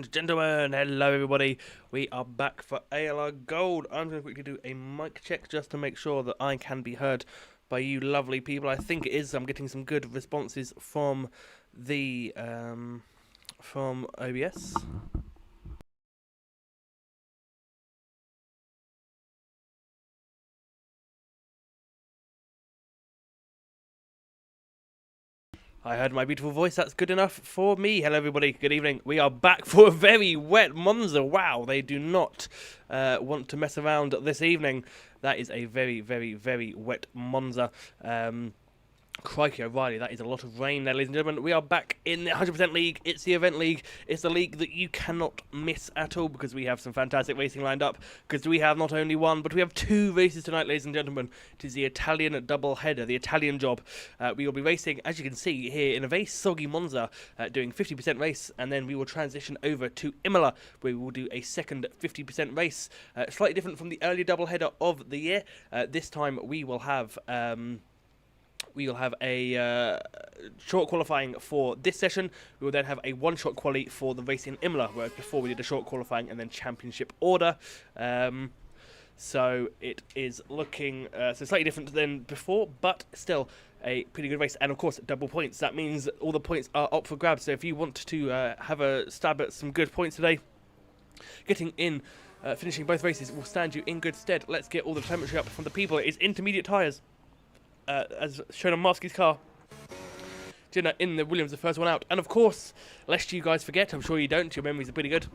Gentlemen, hello everybody. We are back for ALR Gold. I'm going to quickly do a mic check just to make sure that I can be heard by you lovely people. I think it is. I'm getting some good responses from the from OBS. I heard my beautiful voice. That's good enough for me. Hello, everybody. Good evening. We are back for a very wet Monza. Wow, they do not want to mess around this evening. That is a very, very, very wet Monza. Crikey O'Reilly, that is a lot of rain there, ladies and gentlemen. We are back in the 100% League. It's the event league. It's the league that you cannot miss at all because we have some fantastic racing lined up. Because we have not only one, but we have two races tonight, ladies and gentlemen. It is the Italian double header, the Italian job. We will be racing, as you can see here, in a very soggy Monza, doing 50% race, and then we will transition over to Imola, where we will do a second 50% race. Slightly different from the early double header of the year. This time we will have a short qualifying for this session. We will then have a one-shot quali for the race in Imola, whereas before we did a short qualifying and then championship order. So it is looking so slightly different than before, but still a pretty good race. And of course, double points. That means all the points are up for grabs. So if you want to have a stab at some good points today, getting in, finishing both races will stand you in good stead. Let's get all the telemetry up from the people. It is intermediate tyres. As shown on Marsky's car. Jenna in the Williams, the first one out. And of course, lest you guys forget, I'm sure you don't, your memories are pretty good,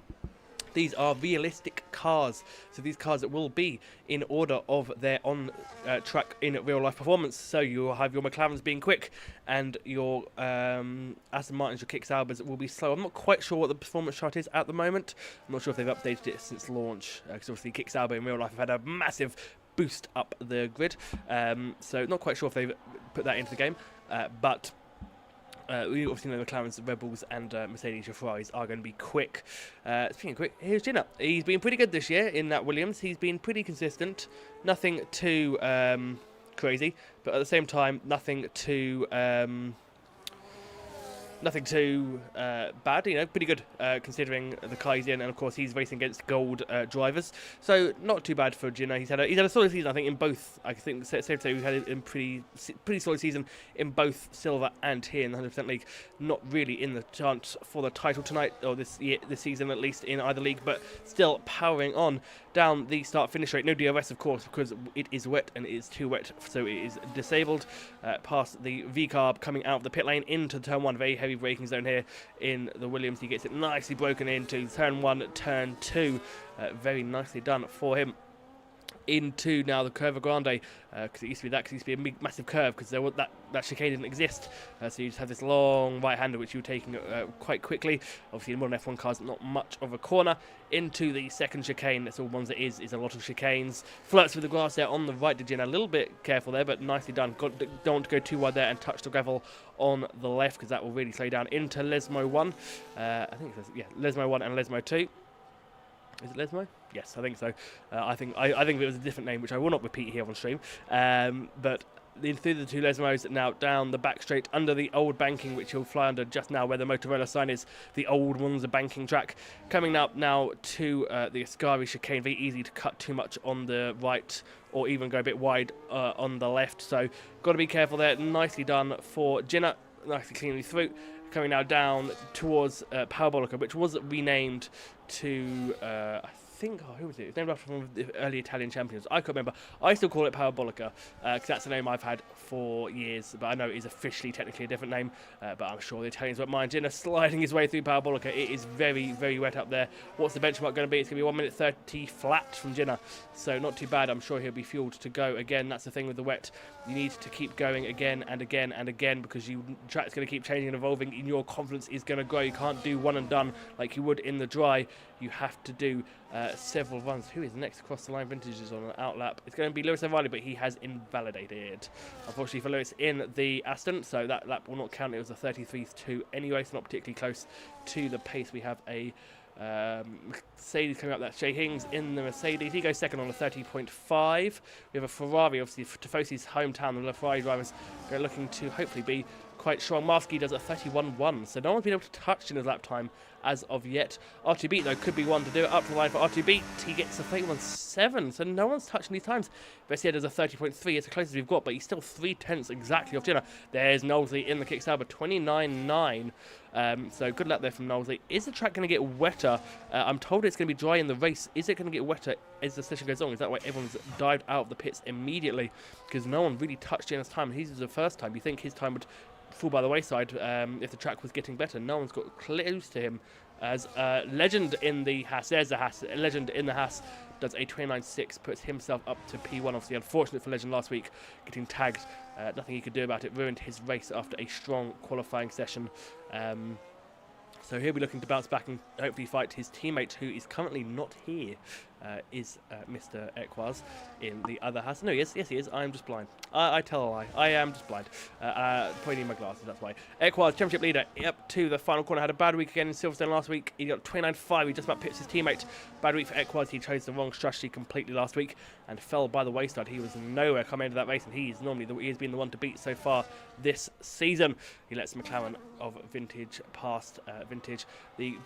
these are realistic cars. So these cars that will be in order of their on-track in real-life performance. So you'll have your McLarens being quick, and your Aston Martins, your Kick Saubers will be slow. I'm not quite sure what the performance chart is at the moment. I'm not sure if they've updated it since launch, because obviously Kick Sauber in real life have had a massive boost up the grid, so not quite sure if they've put that into the game, but we obviously know the McLarens, Red Bulls and Mercedes, your Ferraris are going to be quick. Speaking of quick, here's Gina. He's been pretty good this year in that Williams. He's been pretty consistent, nothing too crazy, but at the same time nothing too bad, you know, pretty good considering the car he's in, and of course he's racing against gold drivers, so not too bad for Gino. He's had a solid season, I think, in both. I think safe to say we've had a pretty solid season in both silver and here in the 100% league. Not really in the chance for the title tonight, or this season at least, in either league, but still powering on down the start finish rate. No DRS, of course, because it is wet and it is too wet, so it is disabled. Past the V-carb coming out of the pit lane into turn 1, very heavy braking zone here in the Williams. He gets it nicely broken into turn 1, turn 2. Very nicely done for him. Into now the Curva Grande, because it used to be a big, massive curve, because that chicane didn't exist. So you just have this long right-hander, which you're taking quite quickly. Obviously, in modern F1 cars, not much of a corner. Into the second chicane. That's all ones that is a lot of chicanes. Flirts with the grass there on the right. Did you a little bit careful there, but nicely done. Don't want to go too wide there and touch the gravel on the left, because that will really slow down. Into Lesmo 1. I think it's, Lesmo 1 and Lesmo 2. Is it Lesmo? Yes, I think so. I think it was a different name, which I will not repeat here on stream. But through the two Lesmos, now down the back straight under the old banking, which he'll fly under just now where the Motorola sign is, the old Monza banking track. Coming up now to the Ascari chicane, very easy to cut too much on the right or even go a bit wide on the left. So got to be careful there. Nicely done for Jenna, nicely cleanly through. Coming now down towards Parabolica, which was renamed to, I think, who was it? It's named after one of the early Italian champions. I can't remember. I still call it Parabolica, because that's the name I've had for years, but I know it is officially technically a different name, but I'm sure the Italians won't mind. Jenna sliding his way through Parabolica. It is very, very wet up there. What's the benchmark going to be? It's going to be 1 minute 30 flat from Jenna, so not too bad. I'm sure he'll be fueled to go again. That's the thing with the wet. You need to keep going again and again and again, because the track's going to keep changing and evolving, and your confidence is going to grow. You can't do one and done like you would in the dry. You have to do several runs. Who is next across the line? Vintages on an outlap. It's going to be Lewis O'Reilly, but he has invalidated, unfortunately for Lewis, in the Aston, so that lap will not count. It was a 33.2 anyway, so not particularly close to the pace. We have a Mercedes coming up. That's Jay Hings in the Mercedes. He goes second on a 30.5. We have a Ferrari, obviously Tifosi's hometown. The Ferrari drivers are looking to hopefully be quite strong. Marsky does a 31.1, so no one's been able to touch in his lap time as of yet. R2 though could be one to do it. Up the line for R2 he gets a 31.7, so no one's touching these times. Vessier does a 30.3, it's the closest we've got, but he's still 3/10 exactly off Jenner. There's Knowlesley in the kick Sauber, 29.9. So good luck there from Knowlesley. Is the track going to get wetter? I'm told it's going to be dry in the race. Is it going to get wetter as the session goes on? Is that why everyone's dived out of the pits immediately? Because no one really touched Jenner's time. His was the first time. You think his time would fall by the wayside if the track was getting better. No one's got close to him. As Legend in the Haas, there's the Haas. Legend in the Haas does a 29.6, puts himself up to P1. Obviously, unfortunate for Legend last week, getting tagged. Nothing he could do about it. Ruined his race after a strong qualifying session. So he'll be looking to bounce back and hopefully fight his teammate, who is currently not here, is Mr. Ekwaz in the other house. No, yes, he is. I am just blind. I tell a lie. I am just blind. Probably need my glasses, that's why. Ekwaz, championship leader, up to the final corner. Had a bad week again in Silverstone last week. He got 29.5. He just about pips his teammate. Bad week for Ekwaz. He chose the wrong strategy completely last week and fell by the wayside. He was nowhere coming into that race, and he's normally he has been the one to beat so far this season. He lets McLaren of Vintage past Vintage. They've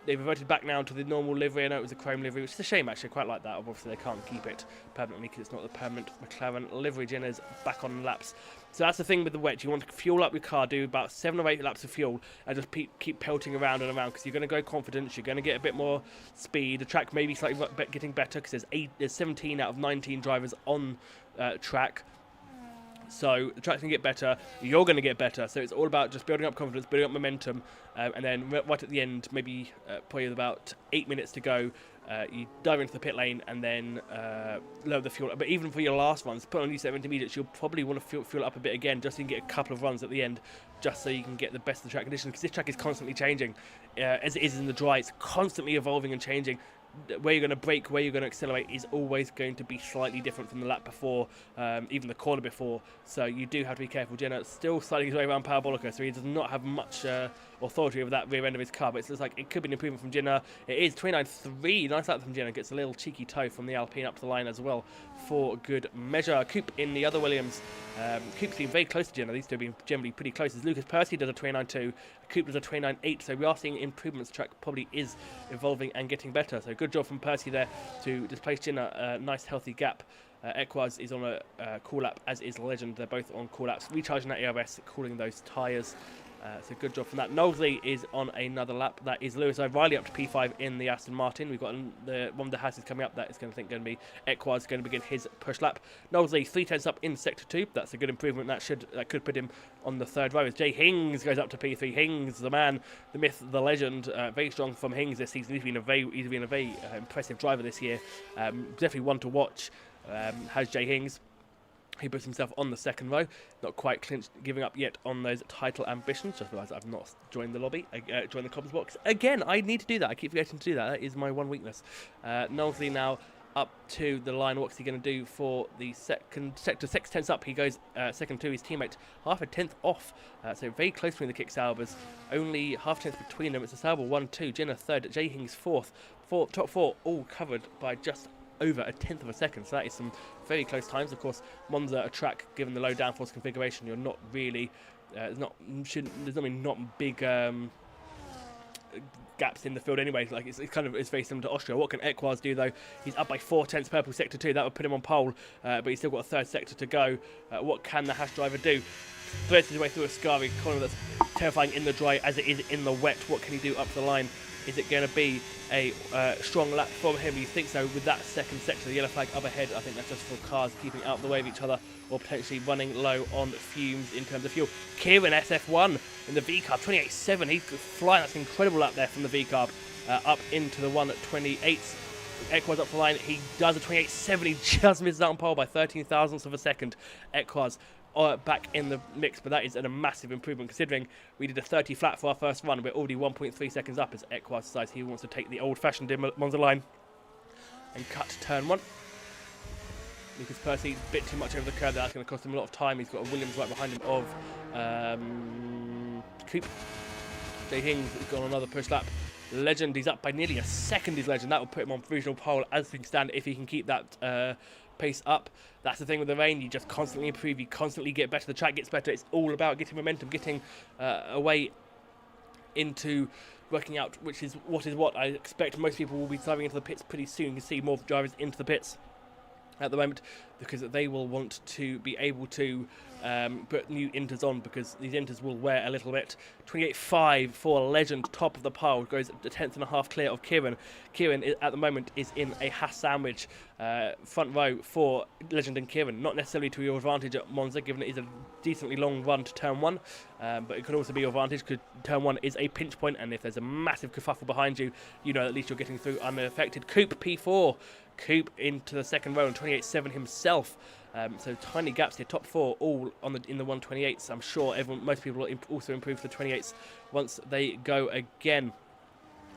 reverted back now to the normal livery. I know it was a chrome livery, which is a shame actually. I quite like that. Obviously they can't keep it permanently because it's not the permanent McLaren livery. Jenner's back on laps. So that's the thing with the wet. You want to fuel up your car, do about 7 or 8 laps of fuel, and just keep pelting around and around because you're going to go confidence. You're going to get a bit more speed. The track may be slightly getting better because there's 17 out of 19 drivers on track. So the track's going to get better, you're going to get better, so it's all about just building up confidence, building up momentum, and then right at the end, maybe probably about 8 minutes to go, you dive into the pit lane and then lower the fuel. But even for your last runs, put on new set of intermediates, you'll probably want to fuel up a bit again, just so you can get a couple of runs at the end, just so you can get the best of the track conditions, because this track is constantly changing. As it is in the dry, it's constantly evolving and changing. Where you're going to brake, where you're going to accelerate is always going to be slightly different from the lap before, even the corner before. So you do have to be careful. Jenner still sliding his way around Parabolica, so he does not have much authority over that rear end of his car. But it looks like it could be an improvement from Jenner. It is 29.3. Nice lap from Jenner. Gets a little cheeky toe from the Alpine up to the line as well for good measure. Coupe in the other Williams. Coupe's been very close to Jenner. These two have been generally pretty close. As Lucas Percy does a 29.2. Coupe does a 29.8. So we are seeing improvements. The track probably is evolving and getting better. So good job from Percy there to displace Jenner. A nice healthy gap. Ekwaz is on a cool lap, as is Legend. They're both on cool laps. Recharging that ERS, cooling those tyres. So good job from that. Knowlesley is on another lap. That is Lewis O'Reilly up to P5 in the Aston Martin. We've got one of the Hasses coming up. That is going to be Ekwaz going to begin his push lap. Knowlesley 3/10 up in Sector 2. That's a good improvement. That could put him on the third row. As Jay Hings goes up to P3. Hings, the man, the myth, the legend. Very strong from Hings this season. He's been a very impressive driver this year. Definitely one to watch. Has Jay Hings. He puts himself on the second row, not quite clinched, giving up yet on those title ambitions. Just realised I've not joined the lobby, joined the comms box. Again, I need to do that. I keep forgetting to do that. That is my one weakness. Knowlesley now up to the line. What's he going to do for the second sector? 6/10 up. He goes second to his teammate, half a tenth off. So very close between the kick Saubers. Only half a tenth between them. It's a Sauber 1-2. Jenner third. Jay Hings fourth. Top four all covered by just over a tenth of a second, so that is some very close times. Of course, Monza, a track given the low downforce configuration, you're not really there's not big gaps in the field anyway. Like it's very similar to Austria. What can Ekwaz do though? He's up by 4/10, purple sector 2. That would put him on pole, but he's still got a third sector to go. What can the Haas driver do? Threads his way through a Scari corner that's terrifying in the dry as it is in the wet. What can he do up the line? Is it going to be a strong lap from him? You think so with that second sector, the yellow flag up ahead. I think that's just for cars keeping out of the way of each other or potentially running low on fumes in terms of fuel. Kieran SF1 in the V-Carb, 28.7. He's flying. That's an incredible lap there from the V-Carb up into the 1:28. Ekwaz up the line. He does a 28.7. He just misses out on pole by 13 thousandths of a second. Ekwaz back in the mix, but that is a massive improvement considering we did a 30 flat for our first run. We're already 1.3 seconds up as Ekwaz decides he wants to take the old-fashioned Monza line and cut turn 1. Lucas Percy, a bit too much over the curve. That's going to cost him a lot of time. He's got a Williams right behind him of Coupe. Jay Hings has got another push lap. Legend, he's up by nearly a second. His Legend, that will put him on provisional pole as things stand if he can keep that pace up. That's the thing with the rain, you just constantly improve, you constantly get better, the track gets better. It's all about getting momentum, getting away into working out, which is what I expect most people will be driving into the pits pretty soon. You can see more drivers into the pits at the moment because they will want to be able to put new inters on, because these inters will wear a little bit. 28.5 for Legend, top of the pile, goes a tenth and a half clear of Kieran. Kieran at the moment is in a Haas sandwich, front row for Legend and Kieran. Not necessarily to your advantage at Monza, given it is a decently long run to turn 1, but it could also be your advantage because turn 1 is a pinch point, and if there's a massive kerfuffle behind you, you know at least you're getting through unaffected. Coupe P4, Coupe into the second row and 28.7 himself. So tiny gaps here, top 4 all in the 128s. I'm sure most people will also improve the 28s once they go again.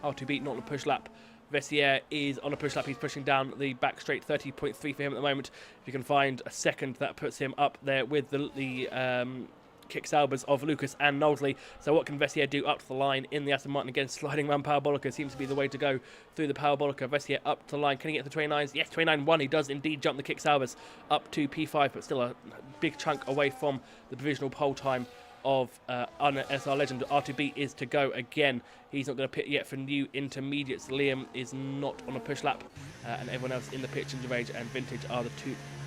R2 beat not on a push lap. Vessier is on a push lap. He's pushing down the back straight, 30.3 for him at the moment. If you can find a second, that puts him up there with the kick Saubers of Lucas and Knowsley. So what can Vessier do up to the line in the Aston Martin? Again, sliding around Parabolica seems to be the way to go through the Parabolica. Vessier up to the line. Can he get the 29s? Yes, 29.1. He does indeed jump the kick Saubers up to P5, but still a big chunk away from the provisional pole time of SR Legend. R2B is to go again. He's not going to pit yet for new intermediates. Liam is not on a push lap, and everyone else in the pit, Ginger Rage and Vintage, are the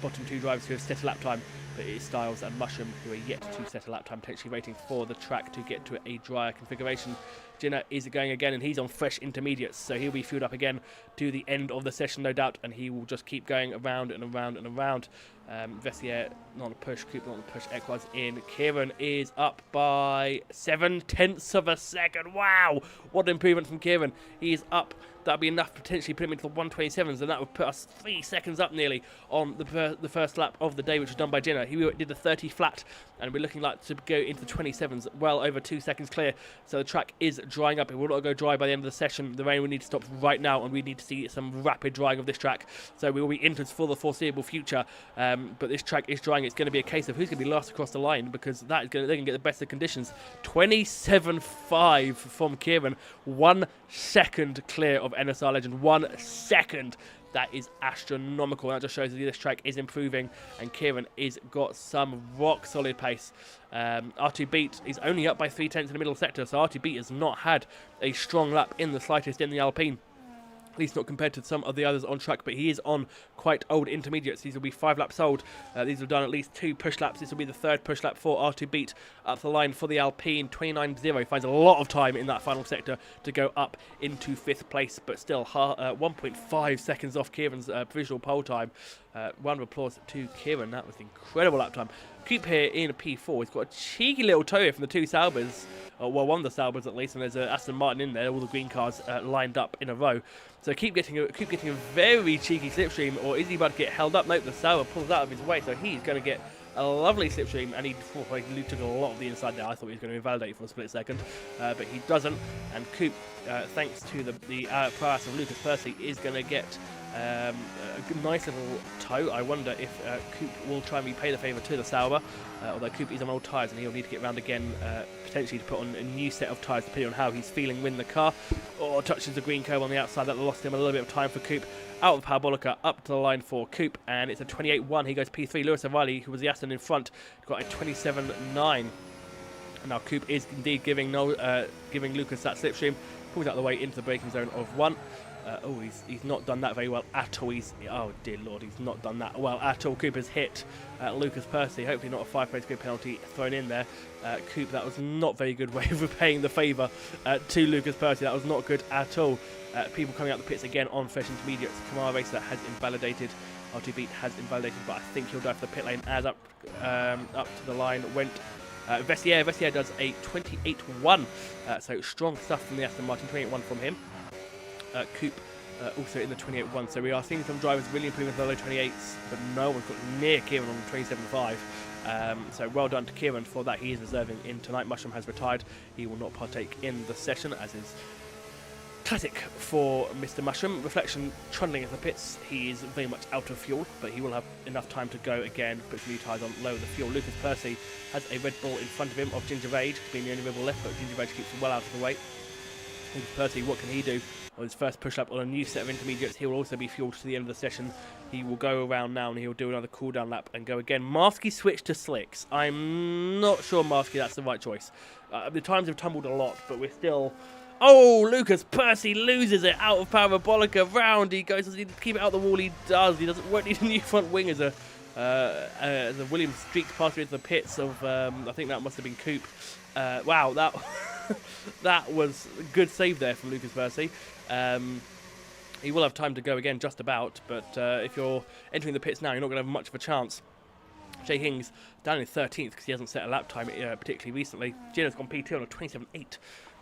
bottom two drivers who have set a lap time. But it is Styles and Mushroom who are yet to set a lap time, potentially waiting for the track to get to a drier configuration. Jenner is going again, and he's on fresh intermediates, so he'll be fueled up again to the end of the session, no doubt, and he will just keep going around and around and around. Vessier not a push, Coupe not a push, Equaz in. Kieran is up by 7/10 of a second. Wow, what an improvement from Kieran. He is up. That'll be enough to potentially put him into the 127s, and that would put us 3 seconds up nearly on the first lap of the day, which was done by Jenner. He did the 30 flat, and we're looking like to go into the 27s, well over 2 seconds clear. So the track is drying up. It will not go dry by the end of the session. The rain will need to stop right now, and we need to see some rapid drying of this track. So we will be entered for the foreseeable future. But this track is drying. It's going to be a case of who's going to be last across the line, because they're going to get the best of conditions. 27.5 from Kieran, 1 second clear of NSR Legend. 1 second. That is astronomical. That just shows that this track is improving, and Kieran is got some rock solid pace. R2 Beat is only up by 3/10 in the middle sector, so R2 Beat has not had a strong lap in the slightest in the Alpine. At least not compared to some of the others on track, but he is on quite old intermediates. These will be 5 laps old. These have done at least 2 push laps. This will be the 3rd push lap for R2 Beat up the line for the Alpine. 29.0 finds a lot of time in that final sector to go up into 5th place, but still 1.5 seconds off Kieran's provisional pole time. Round of applause to Kieran. That was an incredible lap time. Coupe here in a P4. He's got a cheeky little toe here from the 2 Saubers. Well, one of the Saubers at least, and there's a Aston Martin in there, all the green cars lined up in a row. So Coupe getting a very cheeky slipstream, or is he about to get held up? Nope, the Sauber pulls out of his way, so he's going to get a lovely slipstream, and he took a lot of the inside there. I thought he was going to invalidate for a split second, but he doesn't, and Coupe, thanks to the prowess of Lucas Percy, is going to get a nice little toe. I wonder if Coupe will try and repay the favour to the Sauber, although Coupe is on old tyres, and he'll need to get around again, potentially to put on a new set of tyres depending on how he's feeling when the car, or touches the green curve on the outside. That lost him a little bit of time for Coupe. Out of Parabolica, up to the line for Coupe, and it's a 28.1. He goes P3. Lewis O'Reilly, who was the Aston in front, got a 27.9. Now Coupe is indeed giving Lucas that slipstream, pulls out the way into the braking zone of 1. He's not done that very well at all. Oh dear Lord, he's not done that well at all. Coupe has hit Lucas Percy. Hopefully not a 5-place grid penalty thrown in there. Coupe, that was not very good way of repaying the favour to Lucas Percy. That was not good at all. People coming out the pits again on fresh intermediates. Kamara Racer has invalidated. R2 Beat has invalidated, but I think he'll go for the pit lane as up to the line went Vessier. Vessier does a 28.1. So strong stuff from the Aston Martin. 28.1 from him. Coupe also in the 28.1, so we are seeing some drivers really improving the low 28s, but no one's got near Kieran on the 27.5. So well done to Kieran for that. He is reserving in tonight. Mushroom has retired. He will not partake in the session, as is classic for Mr. Mushroom. Reflection trundling at the pits. He is very much out of fuel, but he will have enough time to go again, put some new tyres on, lower the fuel. Lucas Percy has a Red Bull in front of him of Ginger Rage, being the only Red Bull left, but Ginger Rage keeps him well out of the way. Lucas Percy, what can he do? On his first push up on a new set of intermediates, he will also be fueled to the end of the session. He will go around now and he'll do another cooldown lap and go again. Marsky switched to slicks. I'm not sure, Marsky, that's the right choice. The times have tumbled a lot, but we're still... Oh, Lucas Percy loses it out of Parabolica round. He goes, does he keep it out the wall? He does. He won't need a new front wing as a Williams streaks past into the pits of, I think that must have been Coop. Wow, that that was a good save there from Lucas Percy. He will have time to go again, just about, but if you're entering the pits now, you're not going to have much of a chance. Jay Hings down in 13th because he hasn't set a lap time particularly recently. Gino's gone P2 on a 27.8.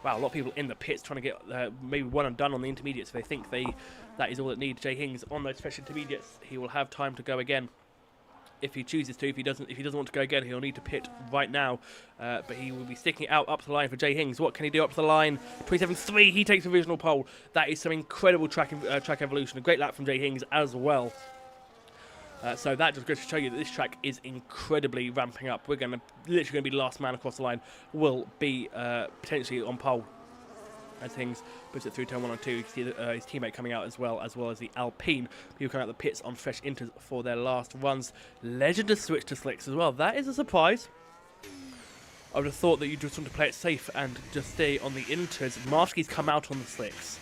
Wow, a lot of people in the pits trying to get maybe one and done on the intermediates. They think that is all it needs. Jay Hings on those fresh intermediates. He will have time to go again if he chooses to. If he doesn't want to go again, he'll need to pit right now. But he will be sticking it out up to the line for Jay Hings. What can he do up to the line? 27.3. He takes the provisional pole. That is some incredible track evolution. A great lap from Jay Hings as well. So that just goes to show you that this track is incredibly ramping up. We're literally going to be last man across the line. Will be potentially on pole as Hings puts it through turn 1 and 2. You can see his teammate coming out as well as the Alpine. People coming out the pits on fresh inters for their last runs. Legend to switch to slicks as well. That is a surprise. I would have thought that you just want to play it safe and just stay on the inters. Marsky's come out on the slicks.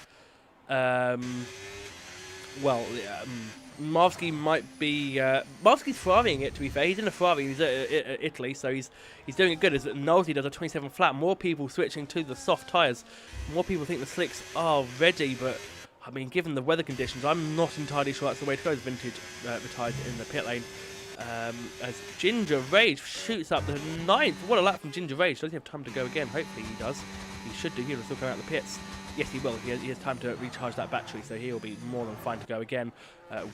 Marsky might be... Marsky's Ferrarying it, to be fair. He's in a Ferrari. He's at Italy, so he's doing it good. As Knowsley does a 27 flat. More people switching to the soft tyres. More people think the slicks are ready, but, I mean, given the weather conditions, I'm not entirely sure that's the way to go as Vintage retired in the pit lane. As Ginger Rage shoots up the 9th. What a lap from Ginger Rage. Does he have time to go again? Hopefully he does. He should do. He'll still come out the pits. Yes, he will. He has time to recharge that battery, so he'll be more than fine to go again.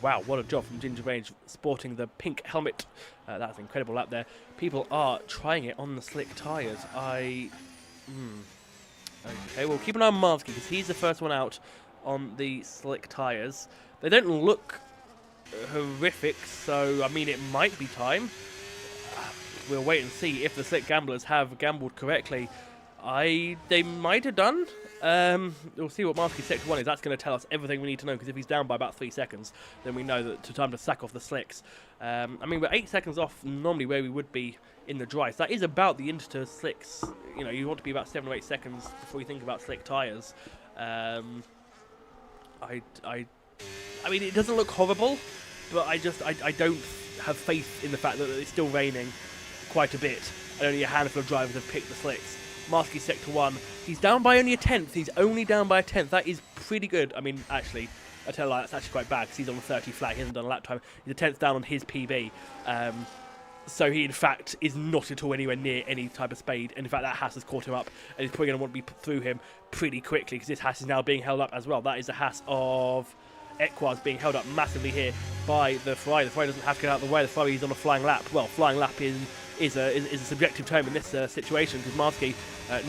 Wow, what a job from Ginger Rage, sporting the pink helmet. That's an incredible lap there. People are trying it on the slick tyres. Okay, well, keep an eye on Marsky, because he's the first one out on the slick tyres. They don't look horrific, so, I mean, it might be time. We'll wait and see if the slick gamblers have gambled correctly. They might have done. We'll see what Marsky's sector 1 is. That's going to tell us everything we need to know, because if he's down by about 3 seconds, then we know that it's time to sack off the slicks. I mean, we're 8 seconds off normally where we would be in the dry. So that is about the inter slicks. You know, you want to be about 7 or 8 seconds before you think about slick tyres. I mean, it doesn't look horrible, but I don't have faith in the fact that it's still raining quite a bit, and only a handful of drivers have picked the slicks. Marsky sector 1. He's down by only a 10th. He's only down by a 10th. That is pretty good. I mean, actually, I tell you, that's actually quite bad because he's on the 30 flat. He hasn't done a lap time. He's a 10th down on his PB. So he, in fact, is not at all anywhere near any type of spade. And in fact, that Haas has caught him up, and he's probably going to want to be through him pretty quickly because this Haas is now being held up as well. That is the Haas of Equaz being held up massively here by the Ferrari. The Ferrari doesn't have to get out of the way. The Ferrari is on a flying lap. Well, flying lap is a subjective term in this situation, because Marsky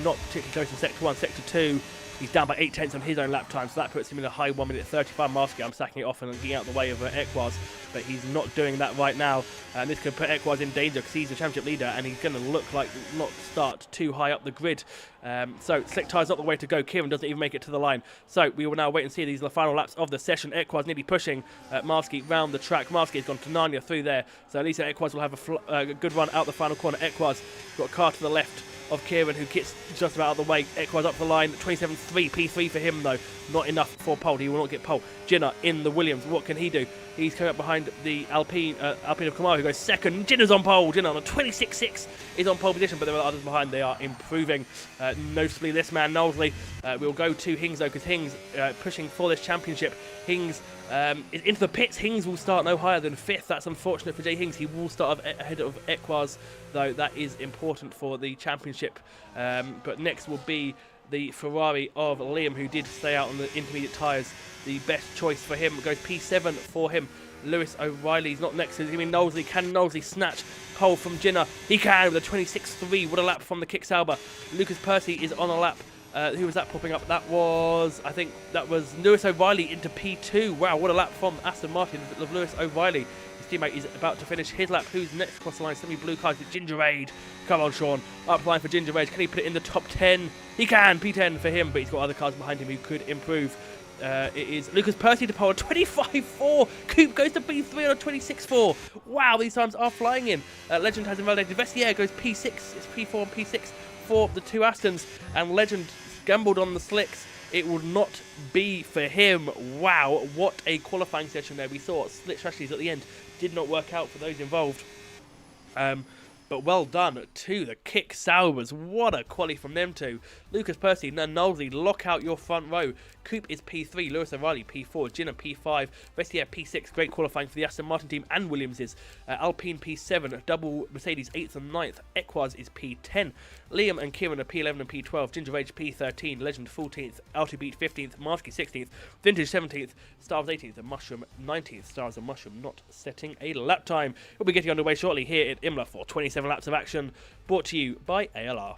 not particularly close in sector 1. Sector 2, he's down by 8 tenths on his own lap time, so that puts him in a high 1 minute 35. Marsky, I'm sacking it off and getting out of the way of Equaz, but he's not doing that right now, and this could put Equaz in danger because he's the championship leader and he's going to look like not start too high up the grid. So slick tyres not the way to go. Kieran doesn't even make it to the line, so we will now wait and see. These are the final laps of the session. Equaz nearly pushing Marsky round the track. Marsky has gone to Narnia through there, so at least Equaz will have a good run out the final corner. Equaz got a car to the left of Kieran, who gets just about out of the way. Equaz up the line, 27.3, P3 for him though, not enough for pole. He will not get pole. Jinner in the Williams, what can he do? He's coming up behind the Alpine of Kamara, who goes second. Jinner's on pole. Jinner on a 26.6 is on pole position, but there are others behind. They are improving. Noticeably, this man, Knowsley, will go to Hings though, because Hings pushing for this championship. Hings is into the pits. Hings will start no higher than 5th. That's unfortunate for Jay Hings. He will start ahead of Equaz, though that is important for the championship. But next will be the Ferrari of Liam, who did stay out on the intermediate tyres. The best choice for him goes P7 for him. Lewis O'Reilly's not next. It's going to be Knowsley. Can Knowsley snatch pole from Jinner? He can with a 26.3. What a lap from the Kick Sauber. Lucas Percy is on a lap. Who was that popping up? That was, I think, that was Lewis O'Reilly into P2. Wow, what a lap from Aston Martin of Lewis O'Reilly. His teammate is about to finish his lap. Who's next across the line? Semi-blue cars with Ginger Raid. Come on, Sean. Up line for Ginger Raid. Can he put it in the top 10? He can. P10 for him, but he's got other cars behind him who could improve. It is Lucas Percy to pole on 25.4. Coop goes to P3 on a 26.4. Wow, these times are flying in. Legend has invalidated. Vestiaire goes P6. It's P4 and P6 for the two Astons. And Legend gambled on the slicks. It will not be for him. Wow, what a qualifying session there. We saw split strategies at the end. Did not work out for those involved. But well done to the Kick Saubers. What a quali from them two. Lucas Percy and Knowlesy, lock out your front row. Coop is P3, Lewis O'Reilly P4, Ginner P5, Vestiaire P6. Great qualifying for the Aston Martin team and Williams's. Alpine P7, double Mercedes 8th and 9th. Equaz is P10. Liam and Kieran are P11 and P12. Ginger Age P13, Legend 14th, Alti Beat 15th, Marsky 16th, Vintage 17th, Stars 18th, and Mushroom 19th. Stars and Mushroom not setting a lap time. We'll be getting underway shortly here at Imola for 27 laps of action, brought to you by ALR.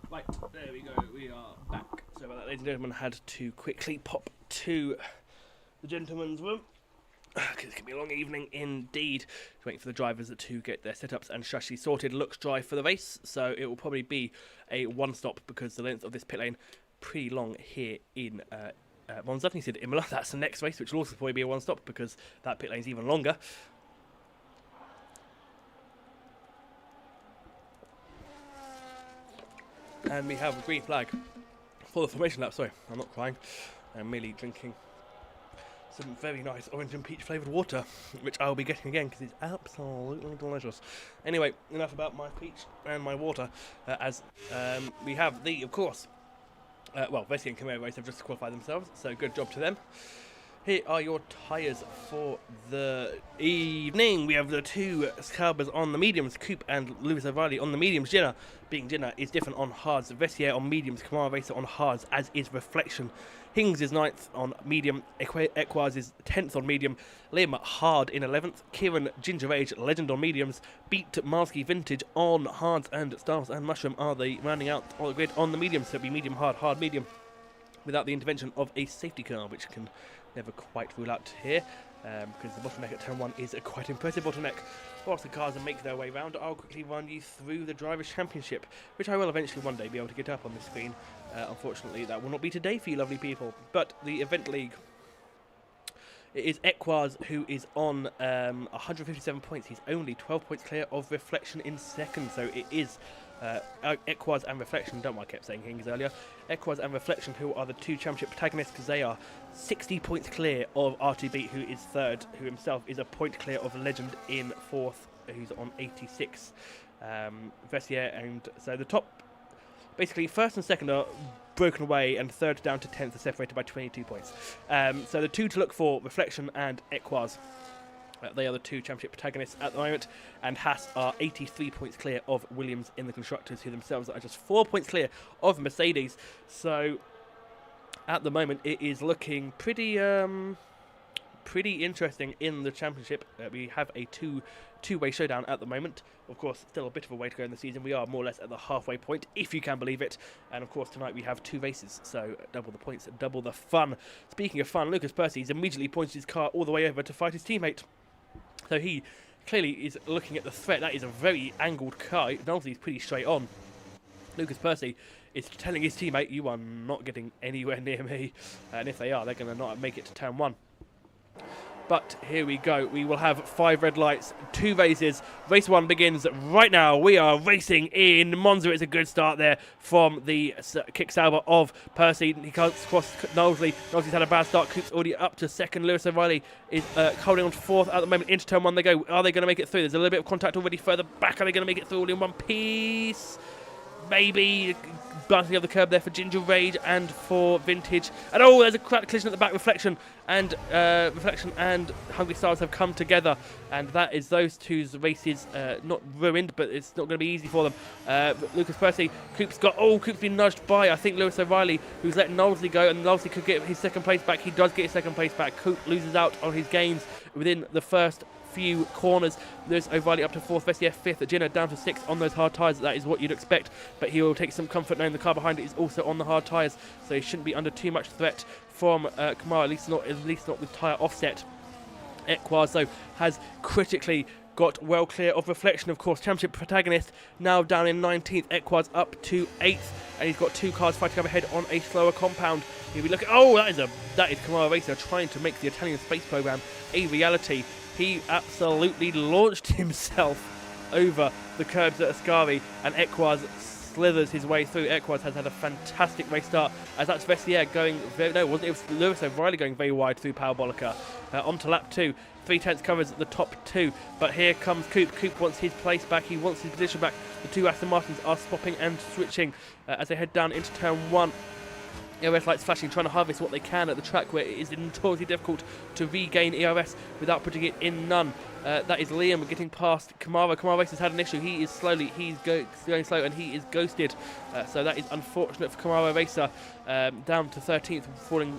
Right, there we go, we are back. So about that, ladies and gentlemen, had to quickly pop to the gentleman's room. It's going to be a long evening indeed. Waiting for the drivers to get their setups and strategy sorted. Looks dry for the race, so it will probably be a one-stop because the length of this pit lane pretty long here in Monza. He said Imola, that's the next race, which will also probably be a one-stop because that pit lane's even longer. And we have a green flag for the formation lap. Sorry, I'm not crying. I'm merely drinking some very nice orange and peach flavoured water, which I'll be getting again because it's absolutely delicious. Anyway, enough about my peach and my water, as we have the, of course, Vessi and Camaro Race have just qualified themselves, so good job to them. Here are your tyres for the evening. We have the two Saubers on the mediums, Coop and Lewis O'Reilly on the mediums. Ginner, being Ginner, is different on hards. Vestiaire on mediums, Camaro Racer on hards, as is Reflection. Hings is 9th on medium, Equaz is 10th on medium, Liam hard in 11th, Kieran Ginger Age Legend on mediums, Beat Marsky Vintage on hards, and Stars and Mushroom are the rounding out on the grid on the mediums. So it'll be medium, hard, medium, without the intervention of a safety car, which can never quite rule out here, because the bottleneck at turn 1 is a quite impressive bottleneck. Whilst the cars make their way round, I'll quickly run you through the Drivers' Championship, which I will eventually one day be able to get up on the screen. Unfortunately, that will not be today for you lovely people. But the event league, it is Equaz who is on 157 points. He's only 12 points clear of Reflection in second, so it is Equaz and Reflection. Don't know why I kept saying Hings earlier. Equaz and Reflection, who are the two championship protagonists, because they are 60 points clear of RTB, who is third, who himself is a point clear of Legend in fourth, who's on 86. Vestiaire, and so the top, basically first and second are broken away, and third down to 10th are separated by 22 points. So the two to look for, Reflection and Equaz. They are the two championship protagonists at the moment, and Haas are 83 points clear of Williams in the constructors, who themselves are just 4 points clear of Mercedes. So at the moment it is looking pretty interesting in the championship. We have a two-way showdown at the moment. Of course, still a bit of a way to go in the season. We are more or less at the halfway point, if you can believe it. And of course, tonight we have two races, so double the points, double the fun. Speaking of fun, Lucas Percy's immediately pointed his car all the way over to fight his teammate. So he clearly is looking at the threat. That is a very angled car. Knowlesy is pretty straight on. Lucas Percy is telling his teammate, you are not getting anywhere near me. And if they are, they're going to not make it to turn 1. But here we go. We will have 5 red lights, 2 races. Race 1 begins right now. We are racing in Monza. It's a good start there from the kick salver of Percy. He can't cross Knowlesley. Knowlesley's had a bad start. Coop's already up to 2nd. Lewis O'Reilly is holding on to 4th at the moment. Into turn 1 they go. Are they going to make it through? There's a little bit of contact already further back. Are they going to make it through all in one piece? Maybe. Bouncing off the curb there for Ginger Rage and for Vintage. And oh, there's a collision at the back. Reflection and Hungry Stars have come together, and that is those two's races not ruined, but it's not going to be easy for them. Lucas Percy, Coop's been nudged by, I think, Lewis O'Reilly, who's let Knowlesley go, and Knowlesley could get his 2nd place back. He does get his 2nd place back. Coop loses out on his gains within the first few corners. Lewis O'Reilly up to 4th, Vessier 5th, Jenner down to 6th on those hard tyres. That is what you'd expect, but he will take some comfort knowing the car behind it is also on the hard tyres, so he shouldn't be under too much threat from Kamara, at least not with tyre offset. Equaz, though, has critically got well clear of Reflection, of course. Championship protagonist now down in 19th. Equaz up to 8th, and he's got 2 cars fighting up ahead on a slower compound. Here we look at, that is Kamara Racer trying to make the Italian space program a reality. He absolutely launched himself over the curbs at Ascari, and Equaz slithers his way through. Equaz has had a fantastic race start, as that's Vessier going very, no, it wasn't, it was Lewis O'Reilly going very wide through Parabolica. Onto lap 2. 3/10 covers the top 2, but here comes Coop. Coop wants his place back, he wants his position back. The 2 Aston Martins are swapping and switching as they head down into turn 1. ERS lights flashing, trying to harvest what they can at the track where it is notoriously difficult to regain ERS without putting it in none. That is Liam getting past Kamara. Kamara Racer's had an issue. He is slowly, going slow, and he is ghosted. So that is unfortunate for Kamara Racer. Down to 13th, falling.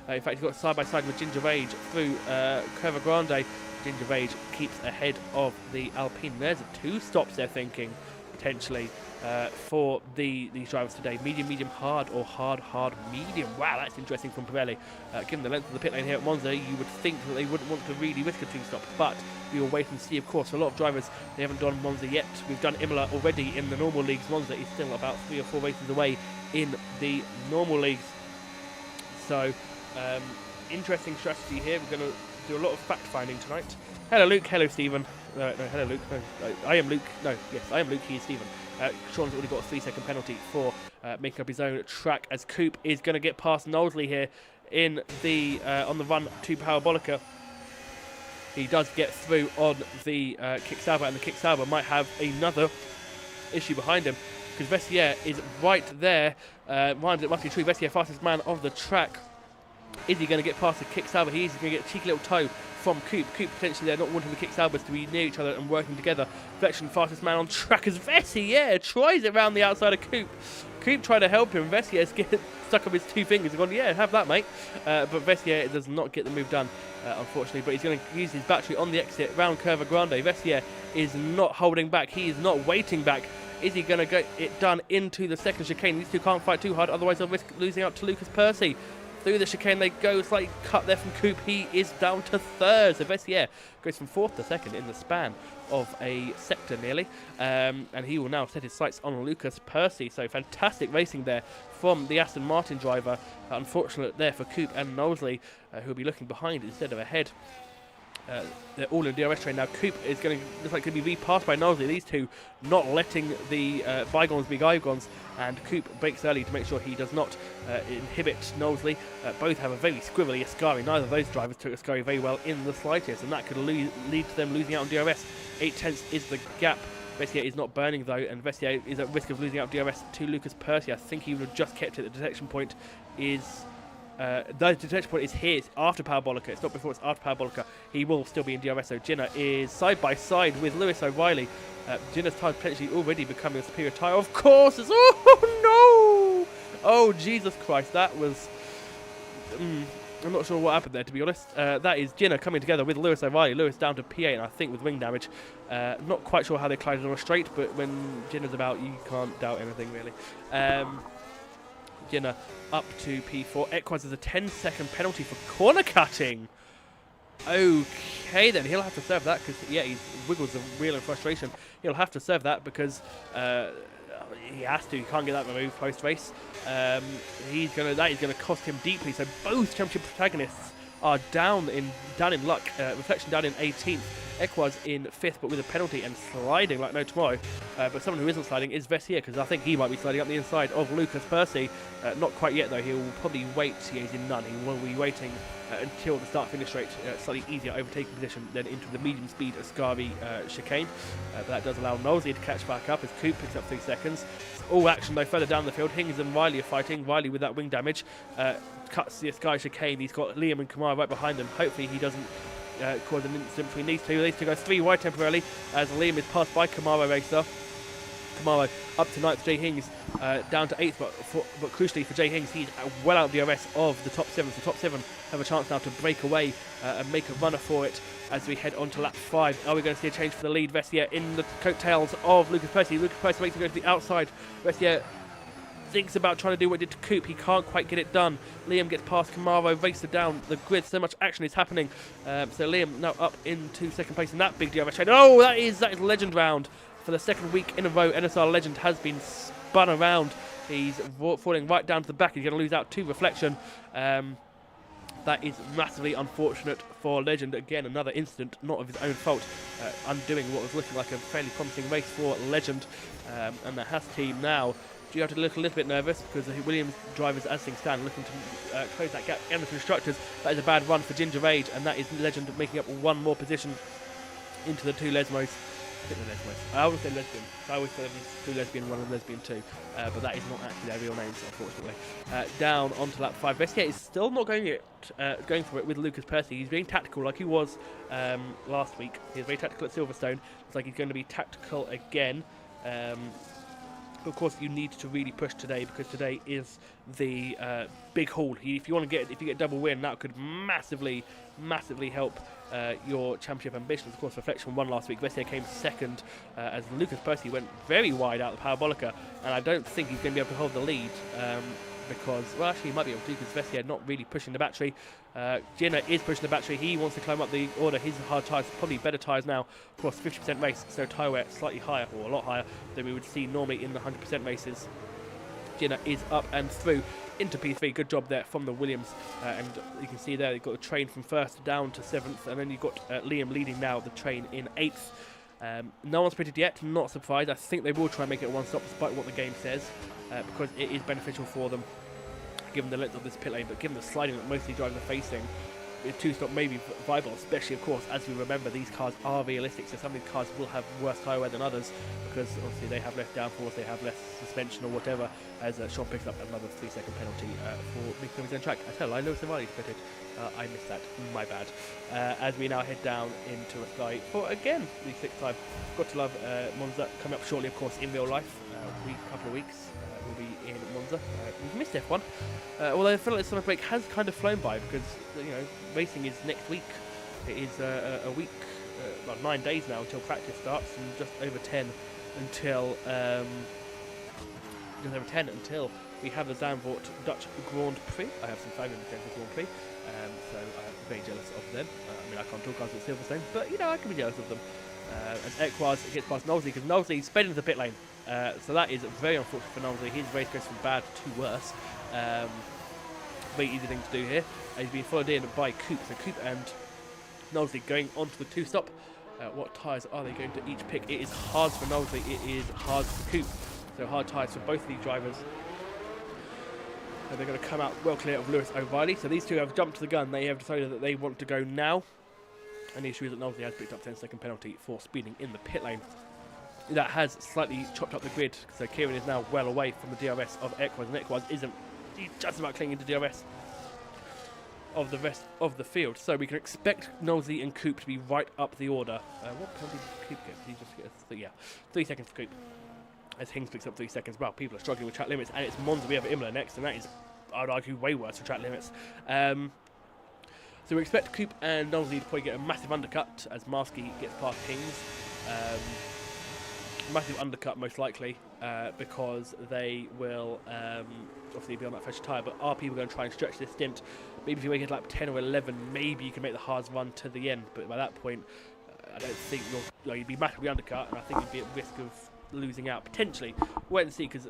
In fact, he's got side by side with Ginger Rage through Curva Grande. Ginger Rage keeps ahead of the Alpine. There's 2 stops they're thinking, potentially. For these drivers today. Medium, hard, or hard, medium. Wow, that's interesting from Pirelli. Given the length of the pit lane here at Monza, you would think that they wouldn't want to really risk a 2-stop, but we will wait and see. Of course, for a lot of drivers, they haven't done Monza yet. We've done Imola already in the normal leagues. Monza is still about 3 or 4 races away in the normal leagues. So, interesting strategy here. We're going to do a lot of fact-finding tonight. Hello, Luke. Hello, Stephen. No, hello, Luke. No, I am Luke. No, yes, I am Luke. He is Stephen. Sean's already got a 3-second penalty for making up his own track, as Coop is going to get past Knowlesley here in the on the run to Parabolica. He does get through on the kick salver, and the kick salver might have another issue behind him, because Vessier is right there. It must be true. Vessier, fastest man of the track. Is he going to get past the kick salver? He is going to get a cheeky little toe from Coop. Coop potentially there, not wanting the kick salvers to be near each other and working together. Reflection, fastest man on track as Vessier tries it around the outside of Coop. Coop trying to help him. Vessier's getting stuck on his 2 fingers and gone, yeah, have that, mate. But Vessier does not get the move done, unfortunately. But he's going to use his battery on the exit round Curva Grande. Vessier is not holding back. He is not waiting back. Is he going to get it done into the 2nd chicane? These 2 can't fight too hard, otherwise they'll risk losing out to Lucas Percy. Through the chicane they go, slightly cut there from Coop. He is down to 3rd. So Vessier goes from 4th to 2nd in the span of a sector nearly. And he will now set his sights on Lucas Percy. So fantastic racing there from the Aston Martin driver. Unfortunate there for Coop and Knowlesley, who will be looking behind instead of ahead. They're all in DRS train now. Coop is going to be repassed by Knowlesley. These 2 not letting the bygones be bygones, and Coop breaks early to make sure he does not inhibit Knowlesley. Both have a very squivelly Ascari. Neither of those drivers took Ascari very well in the slightest, and that could lead to them losing out on DRS. 8/10 is the gap. Vessier is not burning though, and Vessier is at risk of losing out DRS to Lucas Percy. I think he would have just kept it. The detection point is the detection point is here. It's after Parabolica. It's not before, it's after Parabolica. He will still be in DRS. So Jenner is side by side with Lewis O'Reilly. Jenner's tyre potentially already becoming a superior tyre. Of course, it's, oh no! Oh Jesus Christ, that was. I'm not sure what happened there, to be honest. That is Jenner coming together with Lewis O'Reilly. Lewis down to P8, and I think with wing damage. Not quite sure how they collided on a straight, but when Jenner's about, you can't doubt anything really. Jenner up to P4. Equaz has a 10-second penalty for corner cutting. Okay, then he'll have to serve that because, yeah, he wiggles the wheel in frustration. He'll have to serve that because he has to. He can't get that removed post-race. That is gonna cost him deeply. So both championship protagonists are down in luck. Reflection down in 18th. Equaz in 5th, but with a penalty and sliding like no tomorrow. But someone who isn't sliding is Vessier, because I think he might be sliding up the inside of Lucas Percy. Not quite yet, though. He will probably wait. He's in none. He will be waiting until the start-finish rate, slightly easier overtaking position, then into the medium-speed Ascari chicane. But that does allow Knowsley to catch back up as Coop picks up 3 seconds. It's all action, though, further down the field. Hings and Riley are fighting. Riley with that wing damage cuts the Ascari chicane. He's got Liam and Kamara right behind him. Hopefully he doesn't cause an incident between these two. These two go 3 wide temporarily as Liam is passed by Kamara Racer. Kamara up to 9th, Jay Hings down to 8th, but crucially for Jay Hings, he's well out of the DRS of the top 7. So top 7 have a chance now to break away and make a runner for it as we head on to lap 5. Are we going to see a change for the lead? Vessier in the coattails of Lucas Percy. Lucas Percy makes him go to the outside. Vessier thinks about trying to do what he did to Coop. He can't quite get it done. Liam gets past Camaro, races down the grid. So much action is happening. So Liam now up into 2nd place in that big DRS chain. Oh, that is legend round. For the 2nd week in a row, NSR Legend has been spun around. He's falling right down to the back. He's going to lose out to Reflection. That is massively unfortunate for Legend. Again, another incident, not of his own fault, undoing what was looking like a fairly promising race for Legend. And the Haas team now, do you have to look a little bit nervous because the Williams drivers, as things stand, looking to close that gap. And the constructors, that is a bad run for Ginger Age, and that is Legend making up 1 more position into the 2 Lesmos. I always say lesbian. I always say there's 2 lesbian, 1 and lesbian 2. But that is not actually their real names, unfortunately. Down onto lap 5. Vessier is still not going for it with Lucas Percy. He's being tactical like he was last week. He was very tactical at Silverstone. It's like he's going to be tactical again. But of course, you need to really push today because today is the big haul. If you get double win, that could massively help your championship ambitions. Of course, Reflection won last week. Vessier came 2nd as Lucas Percy went very wide out the Parabolica, and I don't think he's going to be able to hold the lead because, well, actually, he might be able to because Vessier not really pushing the battery. Gina is pushing the battery. He wants to climb up the order. His hard tyres, probably better tyres now. Of course, 50% race, so tyre wear slightly higher, or a lot higher, than we would see normally in the 100% races. Gina is up and through into P3. Good job there from the Williams. And you can see there, you've got the train from 1st down to 7th, and then you've got Liam leading now the train in 8th. No one's pitted yet, not surprised. I think they will try and make it a 1-stop despite what the game says, because it is beneficial for them, given the length of this pit lane, but given the sliding that most of these drivers are facing, a 2-stop may be viable, especially, of course, as we remember, these cars are realistic, so some of these cars will have worse tyre wear than others, because obviously they have less downforce, they have less suspension or whatever, as Sean picks up another 3-second penalty for making his own track. I tell you, Lewis and Riley's pitted. I missed that, my bad. As we now head down into a sky for, again, the 6th time. Got to love Monza coming up shortly, of course, in real life, couple of weeks. Will be in Monza. We've missed F1, although I feel like the summer break has kind of flown by because racing is next week. It is a week, about 9 days now until practice starts, and just over 10 until we have the Zandvoort Dutch Grand Prix. I have some family friends at Grand Prix, so I'm very jealous of them. I mean, I can't talk cars at Silverstone, but I can be jealous of them. And Equaz gets past Knowsley because Knowsley sped into the pit lane. So that is very unfortunate for Knowsley. His race goes from bad to worse. Very easy thing to do here. He's being followed in by Coop. So Coop and Knowsley going onto the 2-stop. What tyres are they going to each pick? It is hard for Knowsley. It is hard for Coop. So hard tyres for both of these drivers. So they're going to come out well clear of Lewis O'Reilly. So these two have jumped to the gun. They have decided that they want to go now. And the issue is that Knowsley has picked up 10-second penalty for speeding in the pit lane. That has slightly chopped up the grid, so Kieran is now well away from the DRS of Equaz, and Equaz isn't. He's just about clinging to DRS of the rest of the field. So we can expect Knowsley and Coop to be right up the order. What penalty did Coop get? Did he just get 3 seconds for Coop. As Hings picks up 3 seconds. Well, people are struggling with track limits, and it's Monza. We have Imola next, and that is, I'd argue, way worse for track limits. So we expect Coop and Knowsley to probably get a massive undercut as Marsky gets past Hings. Massive undercut most likely because they will obviously be on that fresh tyre, but are people going to try and stretch this stint? Maybe if you make it like 10 or 11, maybe you can make the hards run to the end, but by that point I don't think you'd be massively undercut, and I think you'd be at risk of losing out potentially. Wait and see, because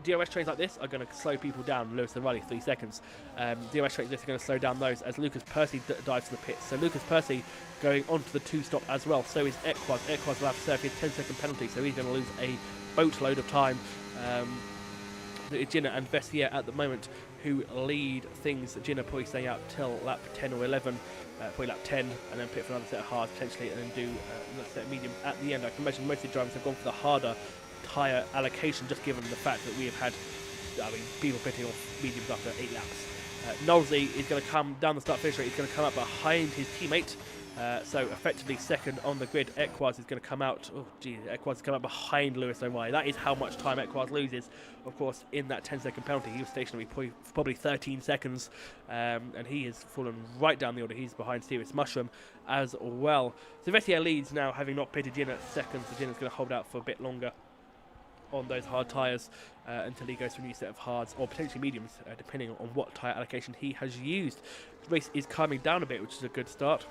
DRS trains like this are going to slow people down. Lewis and Riley 3 seconds. DRS trains like this are going to slow down those as Lucas Percy dives to the pits. So Lucas Percy going on to the 2-stop as well. So is Equaz. Equaz will have to serve his 10-second penalty, so he's going to lose a boatload of time. Ginner and Vessier at the moment who lead things. Ginner probably staying out till lap 10 or 11, probably lap 10, and then pit for another set of hards potentially, and then do another set of mediums at the end. I can imagine most of the drivers have gone for the harder tyre allocation, just given the fact that we have had, people pitting off mediums after 8 laps. Knowlesy is going to come down the start finish straight. He's going to come up behind his teammate. So effectively second on the grid. Equaz is going to come out. Oh, gee, Equaz is coming out behind Lewis O'Reilly. That is how much time Equaz loses, of course, in that 10-second penalty. He was stationary for probably 13 seconds, and he has fallen right down the order. He's behind Serious Mushroom as well. So Vessier leads now, having not pitted Ginner at second. So Ginner's going to hold out for a bit longer on those hard tyres until he goes for a new set of hards or potentially mediums, depending on what tyre allocation he has used. The race is calming down a bit, which is a good start.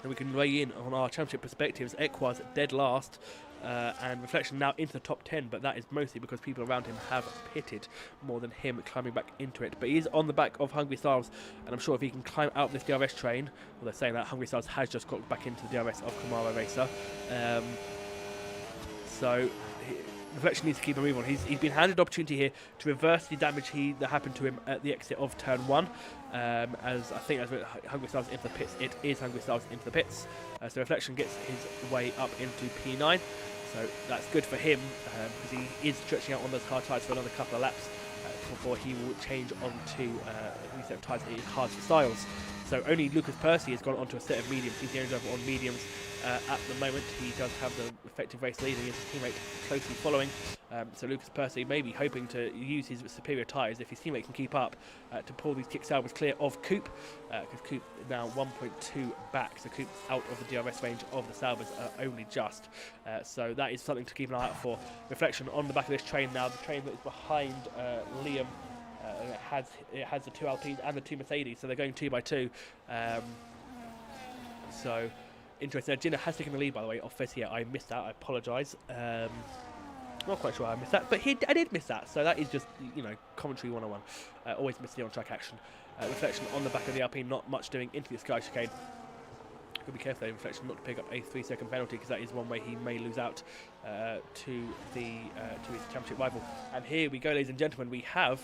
And we can weigh in on our championship perspectives. Equaz dead last, and Reflection now into the top 10, but that is mostly because people around him have pitted more than him climbing back into it. But he is on the back of Hungry Styles, and I'm sure if he can climb out of this DRS train, well, they're saying that Hungry Styles has just got back into the DRS of Kamara Racer. So Reflection needs to keep a move on. He's been handed opportunity here to reverse the damage that happened to him at the exit of turn 1. As I think as Hungry Styles into the pits, it is Hungry Styles into the pits. So Reflection gets his way up into P9. So that's good for him because he is stretching out on those hard tyres for another couple of laps before he will change on to a new set of tyres that is hard for Styles. So only Lucas Percy has gone onto a set of mediums. He's the only driver on mediums at the moment. He does have the effective race lead, and his teammate closely following. So Lucas Percy may be hoping to use his superior tyres if his teammate can keep up to pull these kick salvers clear of Coop, because Coop is now 1.2 back, so Coop's out of the DRS range of the salvers only just. So that is something to keep an eye out for. Reflection on the back of this train now, the train that is behind Liam. It has the 2 Alpines and the 2 Mercedes, so they're going 2 by 2. So interesting. Ginner has taken the lead, by the way, off Vessier. I missed that. I apologise. Not quite sure how I missed that, but I did miss that. So that is just, commentary 101. Always miss the on-track action. Reflection on the back of the Alpine, not much doing into the Sky Chicane. Could be careful, Reflection, not to pick up a 3-second penalty, because that is one way he may lose out to his championship rival. And here we go, ladies and gentlemen. We have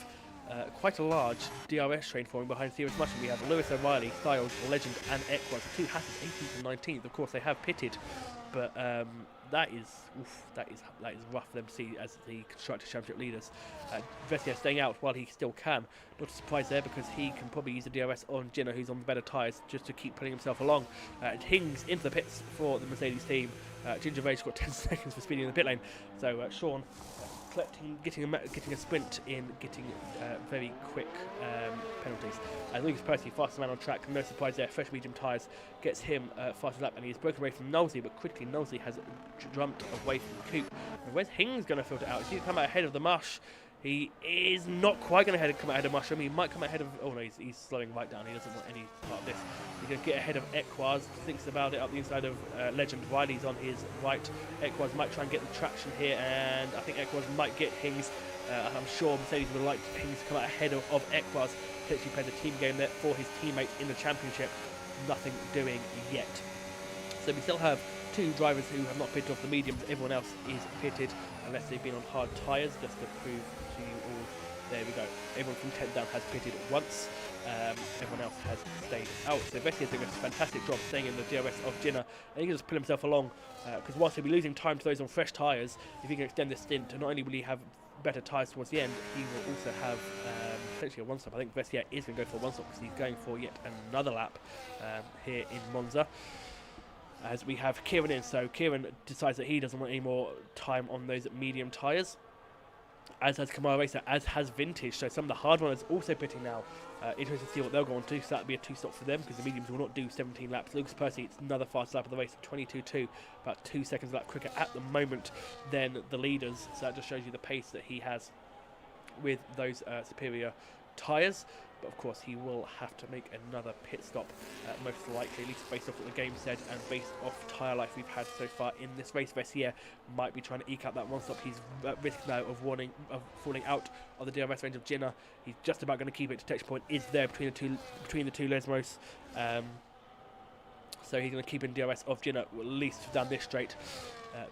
quite a large DRS train forming behind Serious Mushroom. We have Lewis O'Reilly, Styles, Legend, and Equaz. The 2 Hasses, 18th and 19th. Of course, they have pitted, but that is rough for them to see as the Constructors' Championship leaders. Vessier staying out while he still can. Not a surprise there, because he can probably use the DRS on Ginner, who's on the better tyres, just to keep putting himself along. Hings into the pits for the Mercedes team. Ginger Rage got 10 seconds for speeding in the pit lane. So Sean getting a sprint in, getting very quick penalties. Lucas Percy, fastest man on track, no surprise there. Fresh medium tyres gets him fastest lap, and he's broken away from Knowlesy, but quickly Knowlesy has jumped away from Coop. And where's Hings going to filter out? Is he going to come out ahead of the Mush? He is not quite going to come ahead of Mushroom. He might come ahead of... Oh no, he's slowing right down. He doesn't want any part of this. He's going to get ahead of Equaz. Thinks about it up the inside of Legend. Riley's on his right. Equaz might try and get the traction here, and I think Equaz might get Hings. I'm sure Mercedes would like Hings to come out ahead of Equaz. Potentially play the team game there for his teammate in the championship. Nothing doing yet. So we still have 2 drivers who have not pitted off the mediums. Everyone else is pitted, unless they've been on hard tyres, just to prove to you all. There we go. Everyone from 10 down has pitted once. Everyone else has stayed out. So Vessier's doing a fantastic job staying in the DRS of Ginner, and he can just pull himself along, because whilst he'll be losing time to those on fresh tyres, if he can extend this stint, not only will he have better tyres towards the end, he will also have potentially a 1-stop. I think Vessier is going to go for a 1-stop, because he's going for yet another lap here in Monza. As we have Kieran in, so Kieran decides that he doesn't want any more time on those medium tyres, as has Kamara Racer, as has Vintage. So some of the hard runners also pitting now. Interesting to see what they'll go on to, so that'll be a 2-stop for them, because the mediums will not do 17 laps. Lucas Percy, it's another fast lap of the race, 22.2, about 2 seconds a lap quicker at the moment than the leaders. So that just shows you the pace that he has with those superior tyres. but of course he will have to make another pit stop, most likely, at least based off what the game said and based off tyre life we've had so far in this race. Vessier might be trying to eke out that one stop. He's at risk now of falling out of the DRS range of Jinnah. He's just about going to keep it. Detection point is there between the two Lesmos. So he's going to keep in DRS of Jinnah, at least down this straight.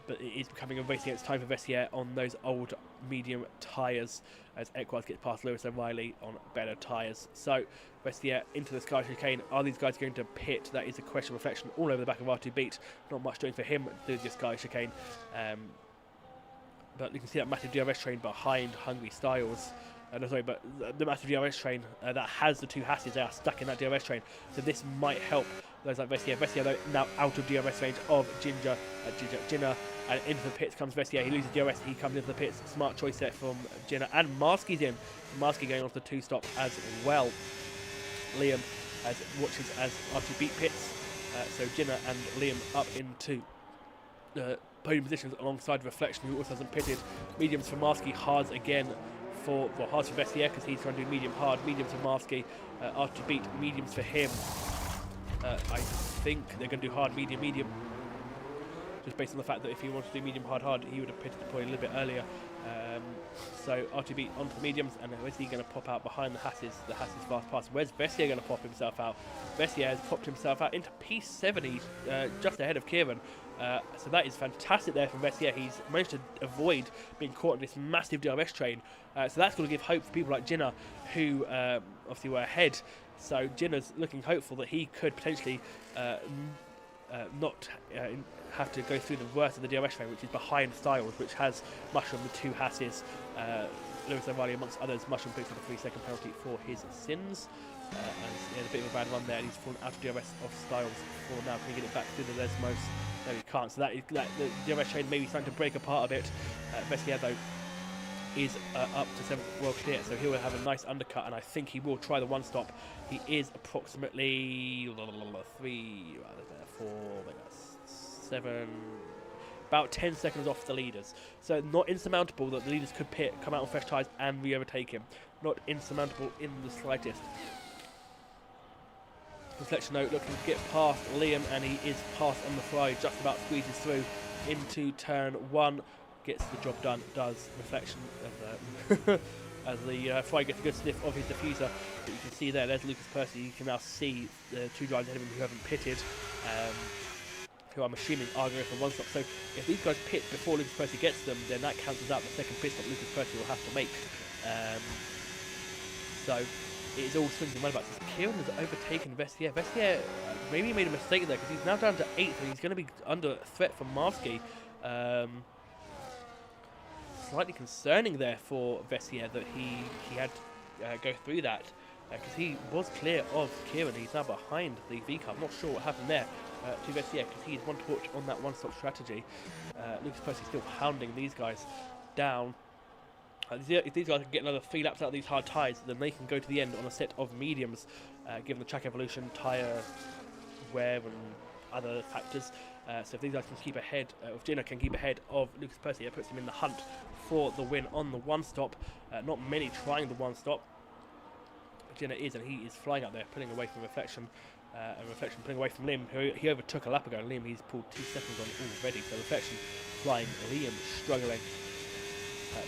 But it is becoming a race against time for Vessier on those old medium tyres as Equaz gets past Lewis O'Reilly on better tyres. So Vessier into the Sky Chicane. Are these guys going to pit? That is a question. Reflection all over the back of R2 Beat. Not much doing for him through the Sky Chicane. But you can see that massive DRS train behind Hungry Styles. No, sorry, but the massive DRS train that has the two Hasses, they are stuck in that DRS train. So this might help those like Vessier. Vessier, though, now out of DRS range of Jinnah. And into the pits comes Vessier. He loses DRS. He comes into the pits. Smart choice there from Jinnah. And Marsky's in. Marsky going on to the two-stop as well. Liam watches as R2 Beat pits. So Jinnah and Liam up into podium positions alongside Reflection, who also hasn't pitted. Mediums for Marsky, hards again. Hards for Vessier because he's trying to do medium hard, mediums for Marsky, R2 Beat, mediums for him. I think they're going to do hard, medium, just based on the fact that if he wanted to do medium hard, he would have pitted probably a little bit earlier. So R2 Beat onto the mediums, and where's he going to pop out behind the Hasses fast pass? Where's Vessier going to pop himself out? Vessier has popped himself out into P70, just ahead of Kieran. So that is fantastic there from Vessier. He's managed to avoid being caught in this massive DRS train. So that's going to give hope for people like Jinnah, who obviously were ahead. So Jinnah's looking hopeful that he could potentially not have to go through the worst of the DRS train, which is behind Styles, which has Mushroom, the two Hasses. Lewis O'Reilly, amongst others. Mushroom picks up a 3-second penalty for his sins. And he had a bit of a bad run there, and he's fallen out of DRS of Styles for now. Can he get it back through the Lesmos? No, he can't. So the DRS train may be starting to break apart a bit. Vessier, though, is up to 7th world clear, so he will have a nice undercut, and I think he will try the one stop. He is approximately 3, 4, 7, about 10 seconds off the leaders. So not insurmountable that the leaders could come out on fresh tyres and re-overtake him. Not insurmountable in the slightest. Reflection note looking to get past Liam, and he is past on the fly, just about squeezes through into turn 1. Gets the job done, does Reflection as the Fry gets a good sniff of his diffuser. But you can see there's Lucas Percy. You can now see the two drivers ahead of him who haven't pitted, who I'm assuming are going for one stop. So if these guys pit before Lucas Percy gets them, then that cancels out the second pit stop Lucas Percy will have to make. So it is all swings and roundabouts. Kieran has overtaken Vessier. Vessier maybe made a mistake there because he's now down to 8th and he's going to be under threat from Marsky. Slightly concerning there for Vessier that he had to go through that because he was clear of Kieran. He's now behind the V-Car. I'm not sure what happened there to Vessier because he's one to watch on that one-stop strategy. Lucas Percy still hounding these guys down. If these guys can get another 3 laps out of these hard tyres, then they can go to the end on a set of mediums, given the track evolution, tyre wear and other factors. So if these guys can keep ahead, if Jinnah can keep ahead of Lucas Percy, it puts him in the hunt for the win on the one-stop. Not many trying the one-stop. Jinnah is, and he is flying out there, pulling away from Reflection. And Reflection pulling away from Liam, who he overtook a lap ago, and Liam he's pulled 2 seconds on already. So Reflection flying, Liam struggling.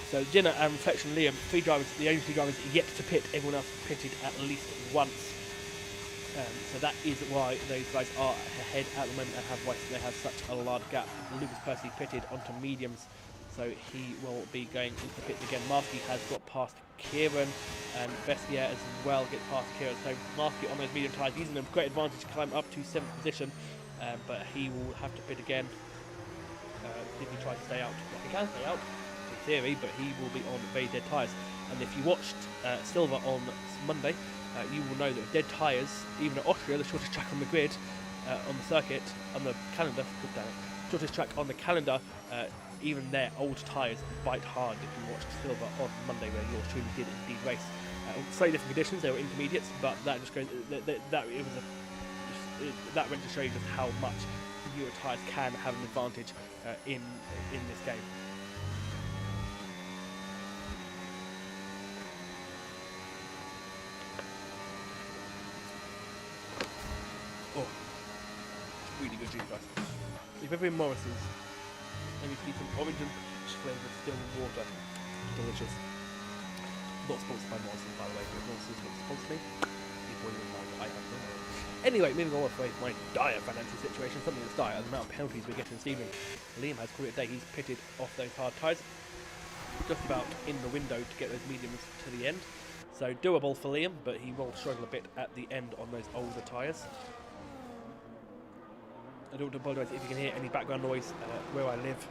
So Jinnah and Reflection, Liam, 3 drivers, the only 3 drivers yet to pit. Everyone else pitted at least once. So that is why those guys are ahead at the moment and they have such a large gap. Lucas Percy pitted onto mediums, so he will be going into the pits again. Marsky has got past Kieran, and Vessier as well gets past Kieran. So Marsky on those medium tyres, using a great advantage to climb up to 7th position, but he will have to pit again if he tries to stay out. Well, he can stay out in theory, but he will be on very dead tyres. And if you watched Silver on Monday, you will know that with dead tyres, even at Austria, the shortest track on the grid, on the circuit, on the calendar, shortest track on the calendar, even their old tyres bite hard. If you watched Silver on Monday, where yours truly did indeed race, slightly different conditions, they were intermediates, but that just goes that went to show you just how much Euro tyres can have an advantage in this game. good juice, guys. If you've ever been Morrison's, and you see some orange and peach flavoured distilled water, delicious. Not sponsored by Morrison's, by the way, but Morrison's not sponsored me. People will know that I have to know. Anyway, moving on with my dire financial situation, something that's dire, the amount of penalties we're getting this evening. Liam has called it a day, he's pitted off those hard tyres. Just about in the window to get those mediums to the end. So doable for Liam, but he will struggle a bit at the end on those older tyres. I don't want to apologise if you can hear any background noise where I live.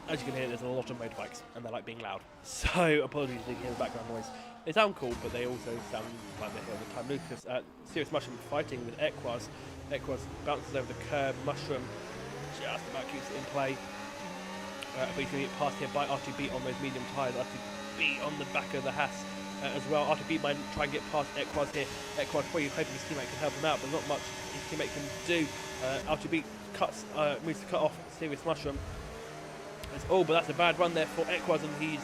As you can hear, there's a lot of motorbikes, and they like being loud. So apologies if you can hear the background noise. They sound cool, but they also sound like they're here all the time. Lucas, Serious Mushroom fighting with Equaz. Equaz bounces over the curb. Mushroom just about keeps it in play. But he's going to get past here by RTB on those medium tyres. RTB on the back of the Haas as well. RTB might try and get past Equaz here. Equaz probably hoping his teammate can help him out, but not much his teammate can do. RTB moves to cut off Serious Mushroom. Oh, but that's a bad run there for Equaz, and he's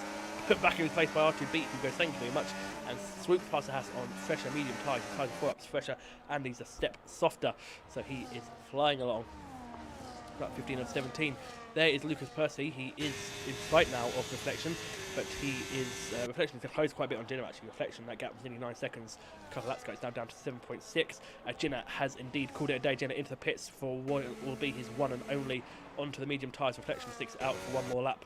put back in his place by RTB, who goes thank you very much, and swoops past the Haas on fresher medium tyres. His tyres are 4-ups fresher, and he's a step softer, so he is flying along. About 15 of 17. There is Lucas Percy. He is in sight now of Reflection, but he is Reflection is close quite a bit on Jinner actually. Reflection, that gap was nearly 9 seconds. A couple of laps ago, it's now down to 7.6. Jinner has indeed called it a day. Jinner into the pits for what will be his one and only onto the medium tyres. Reflection sticks out for one more lap.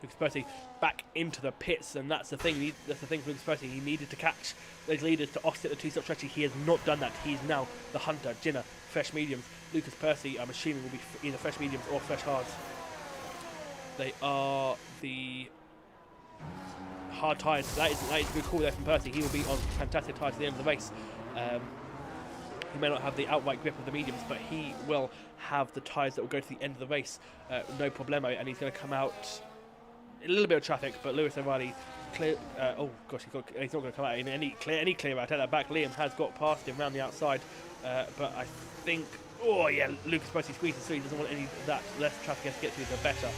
Lucas Percy back into the pits, and that's the thing. That's the thing for Lucas Percy. He needed to catch those leaders to offset the two-stop strategy. He has not done that. He's now the hunter. Jinner, fresh mediums. Lucas Percy, I'm assuming, will be either fresh mediums or fresh hards. They are the hard tyres. That is a good call there from Percy. He will be on fantastic tyres at the end of the race. He may not have the outright grip of the mediums, but he will have the tyres that will go to the end of the race. No problemo, and he's going to come out a little bit of traffic, but Lewis O'Reilly clear. Oh gosh, he's not going to come out in any clear. I take that back. Liam has got past him round the outside, but I think. Oh yeah, Lucas Percy squeezes through. He doesn't want any of that. Less traffic has to get through, the better.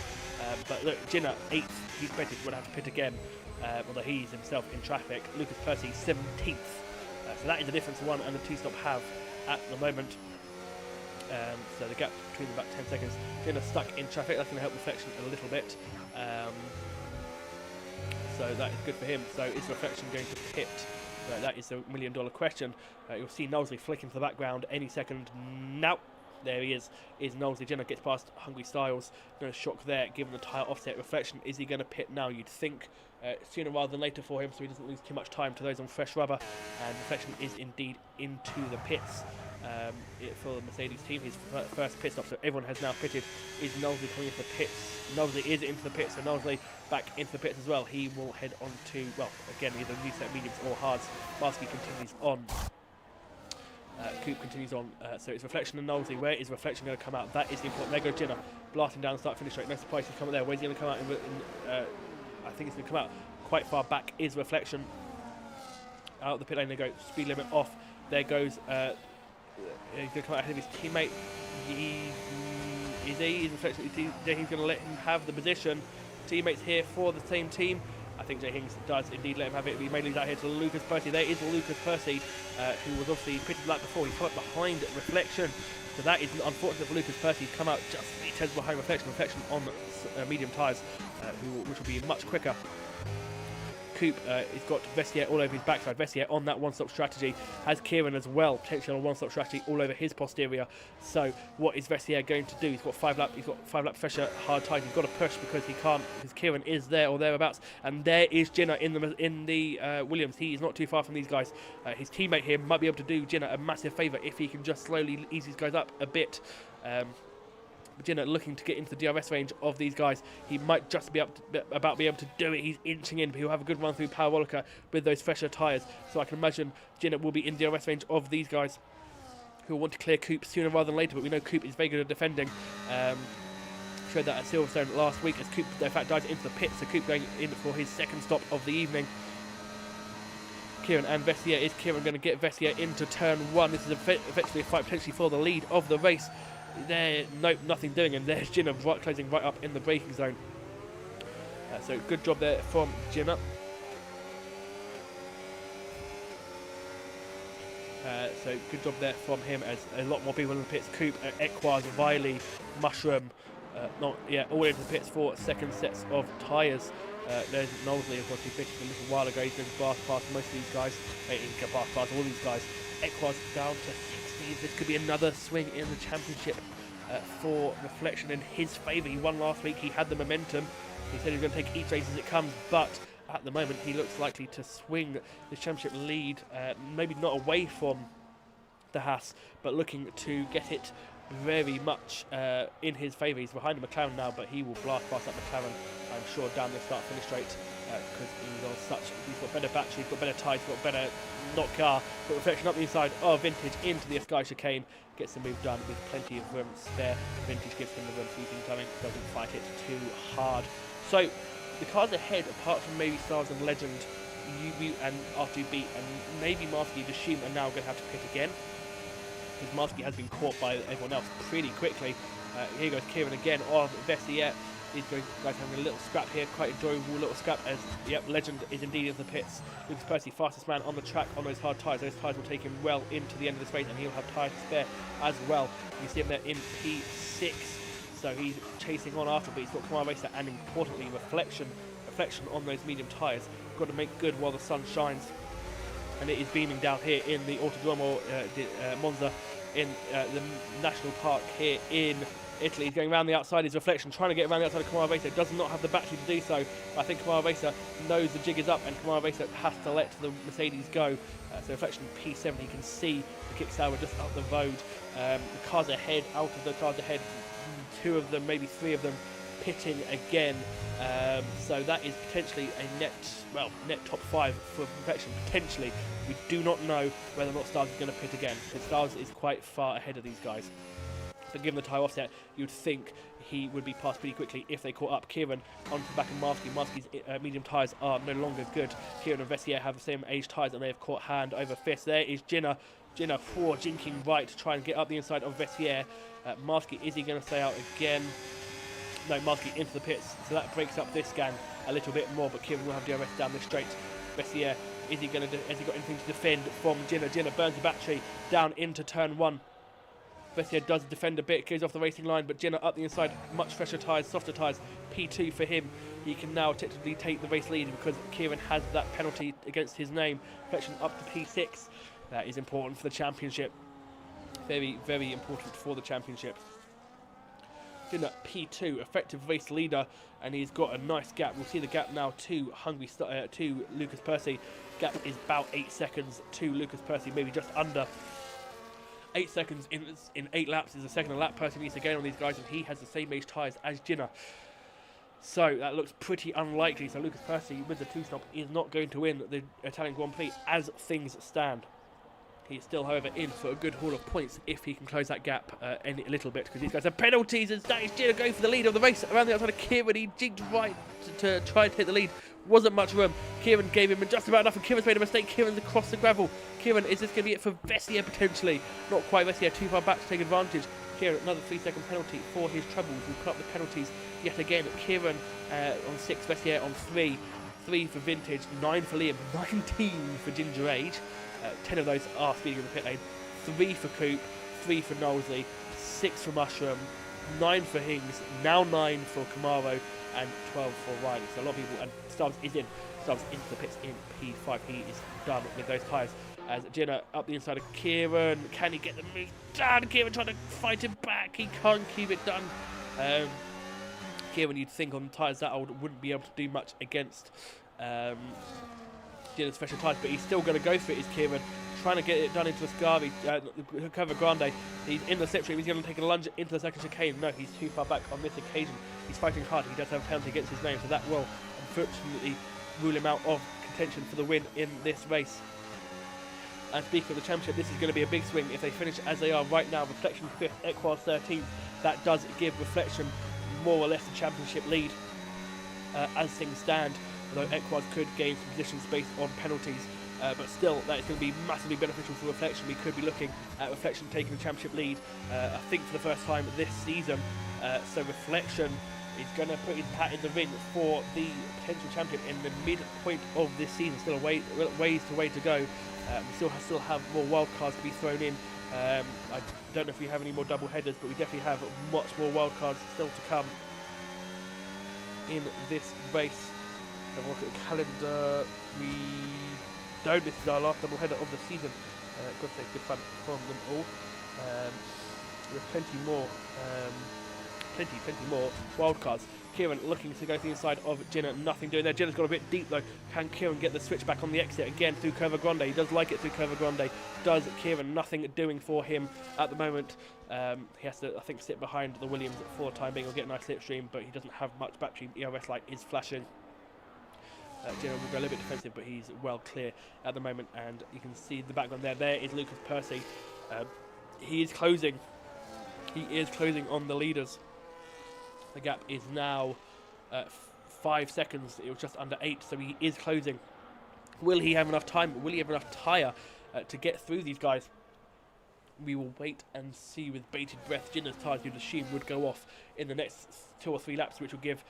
But look, Jinner 8th. He's pitted. Will have to pit again, although he's himself in traffic. Lucas Percy 17th. So that is the difference one and the two-stop have at the moment. So the gap between them about 10 seconds. Jinner stuck in traffic. That's going to help Reflection a little bit. So that is good for him. So is Reflection going to pit? That is the $1 million question. You'll see Knowsley flicking to the background any second. Now, there he is Knowsley. Jinner gets past Hungry Styles. No shock there, given the tyre offset. Reflection, is he going to pit now? You'd think sooner rather than later for him, so he doesn't lose too much time to those on fresh rubber. And Reflection is indeed into the pits. For the Mercedes team, his first pit stop, so everyone has now pitted. Is Knowsley coming into the pits? Knowsley is into the pits, so Knowsley back into the pits as well. He will head on to, well, again, either new set mediums or hards. Marsky continues on. Coop continues on, so it's Reflection and Knowsley. Where is Reflection going to come out? That is the important. There goes Jinner, blasting down the start-finish straight. No surprise he's coming there. Where's he going to come out? I think it's going to come out quite far back. Is Reflection out of the pit lane? They go speed limit off. There goes. He's going to come out ahead of his teammate. He's Reflection. He's going to let him have the position. Teammates here for the same team. I think Jay Hings does indeed let him have it. He may lose out here to Lucas Percy. There is Lucas Percy, who was obviously pitted lap before. He's come up behind Reflection. So that is unfortunate for Lucas Percy. He's come out just 3 tenths behind Reflection. Reflection on medium tyres, which will be much quicker. Coop has got Vestiaire all over his backside. Vestiaire on that one-stop strategy. Has Kieran as well, potentially on a one-stop strategy all over his posterior. So what is Vestiaire going to do? He's got 5 lap fresher hard tyres. He's got to push because he can't, because Kieran is there or thereabouts. And there is Jinner in the Williams. He is not too far from these guys. His teammate here might be able to do Jinner a massive favour if he can just slowly ease these guys up a bit. Jinner looking to get into the DRS range of these guys. He might just be about be able to do it. He's inching in, but he'll have a good run through Parabolica with those fresher tyres. So I can imagine Jinner will be in DRS range of these guys who will want to clear Coop sooner rather than later. But we know Coop is very good at defending. Showed that at Silverstone last week as Coop, in fact, dives into the pit. So Coop going in for his second stop of the evening. Kieran and Vestiaire. Is Kieran going to get Vestiaire into turn 1? This is effectively a fight potentially for the lead of the race. There, nope, nothing doing, and there's Jinner closing right up in the braking zone. So good job there from Jinner. So good job there from him, as a lot more people in the pits. Coop, Equaz, Viley, Mushroom, all into the pits for second sets of tyres. There's Knowsley, of course, he pitched a little while ago. He's going to blast past most of these guys. He can blast past all these guys. Equaz down to 16. This could be another swing in the championship for Reflection in his favour. He won last week. He had the momentum. He said he was going to take each race as it comes, but at the moment he looks likely to swing the championship lead, maybe not away from the Haas, but looking to get it very much in his favour. He's behind the McLaren now, but he will blast past that McLaren, I'm sure, down the start finish straight, because he's got better battery, he's got better tyres, he's got better not car, but Reflection up the inside of Vintage into the Sky chicane, gets the move done with plenty of room spare. Vintage gives him the room, so he's coming, doesn't fight it too hard. So the cars ahead, apart from maybe Stars and Legend, UB and R2B, and maybe Marsky, Dashim are now going to have to pit again, because Marsky has been caught by everyone else pretty quickly. Here goes Kieran again of Vessier. These guys having a little scrap here, quite enjoyable little scrap, as Legend is indeed in the pits. Lucas Percy, fastest man on the track on those hard tyres. Those tyres will take him well into the end of this race, and he'll have tyres to spare as well. You see him there in P6, so he's chasing on after, but he's got Kamara Racer and, importantly, Reflection on those medium tyres. Got to make good while the sun shines, and it is beaming down here in the Autodromo Monza in the national park here in Italy. He's going around the outside, his Reflection trying to get around the outside of Kamara Racer, does not have the battery to do so. I think Kamara Racer knows the jig is up, and Kamara Racer has to let the Mercedes go. So Reflection P7, he can see the kick salver just up the road. The cars ahead, out of the cars ahead, two of them, maybe three of them pitting again. So that is potentially a net top 5 for Reflection, potentially. We do not know whether or not Stars is going to pit again, because Stars is quite far ahead of these guys. But given the tyre offset, you'd think he would be passed pretty quickly if they caught up. Kieran onto the back of Marsky. Marsky's medium tyres are no longer good. Kieran and Vessier have the same age tyres, and they have caught hand over fist. There is Jinner. Jinner jinking right to try and get up the inside of Vessier. Marsky, is he going to stay out again? No, Marsky into the pits, so that breaks up this gang a little bit more, but Kieran will have DRS down this straight. Vessier, has he got anything to defend from Jinner? Jinner burns the battery down into turn 1. Vessier does defend a bit, goes off the racing line, but Jinner up the inside, much fresher tyres, softer tyres, P2 for him. He can now technically take the race lead because Kieran has that penalty against his name. Reflection up to P6. That is important for the championship. Very, very important for the championship. Jinner P2, effective race leader, and he's got a nice gap. We'll see the gap now to Lucas Percy. Gap is about 8 seconds to Lucas Percy, maybe just under. 8 seconds in 8 laps is a second a lap. Percy needs to gain on these guys, and he has the same age tyres as Jinner. So that looks pretty unlikely. So Lucas Percy, with the 2-stop, is not going to win the Italian Grand Prix as things stand. He's still, however, in for a good haul of points if he can close that gap a little bit, because these guys have penalties, and that is Jinner going for the lead of the race around the outside of Kieran. He jigged right to try and take the lead. Wasn't much room. Kieran gave him just about enough, and Kieran's made a mistake. Kieran's across the gravel. Kieran, is this going to be it for Vessier potentially? Not quite. Vessier too far back to take advantage. Kieran, another 3-second penalty for his troubles. We'll put up the penalties yet again. Kieran on 6, Vessier on 3. 3 for Vintage, 9 for Liam, 19 for Ginger Age. 10 of those are speeding in the pit lane. 3 for Coop, 3 for Knowsley, 6 for Mushroom, 9 for Hings, now 9 for Camaro, and 12 for Riley. So a lot of people, and Stubbs is in. Stubbs into the pits in P5. He is done with those tyres. As Jinner up the inside of Kieran. Can he get the move done? Kieran trying to fight him back. He can't keep it done. Kieran, you'd think on tyres that old, wouldn't be able to do much against Jinner's special tyres, but he's still going to go for it, is Kieran. Trying to get it done into the Scavi, the Curva Grande. He's in the slipstream. He's going to take a lunge into the second chicane. No, he's too far back on this occasion. He's fighting hard. He does have a penalty against his name, so that will unfortunately rule him out of contention for the win in this race. And speaking of the championship, this is going to be a big swing if they finish as they are right now. Reflection 5th, Equaz 13th. That does give Reflection more or less the championship lead as things stand, although Equaz could gain some positions based on penalties. But still, that is going to be massively beneficial for Reflection. We could be looking at Reflection taking the championship lead, I think, for the first time this season. So Reflection He's going to put his hat in the ring for the potential champion in the midpoint of this season. Still a way to go. We still have more wild cards to be thrown in. I don't know if we have any more double headers, but we definitely have much more wild cards still to come in this race. Have a look at the calendar. We don't. This is our last double header of the season. Got to say, good fun from them all. There's plenty more wildcards. Kieran looking to go to the inside of Jinna, nothing doing there. Jinna's got a bit deep though. Can Kieran get the switch back on the exit again through Curva Grande? He does like it through Curva Grande. Does Kieran, nothing doing for him at the moment. He has to, I think, sit behind the Williams for the time being or get a nice slipstream, but he doesn't have much battery. ERS light is flashing. Jinna will go a little bit defensive, but he's well clear at the moment, and you can see the background there. There is Lucas Percy. He is closing. He is closing on the leaders. The gap is now 5 seconds. It was just under 8, so he is closing. Will he have enough time? Will he have enough tyre to get through these guys? We will wait and see with bated breath. Jinna's tyres, you'd assume, would go off in the next 2 or 3 laps, which will give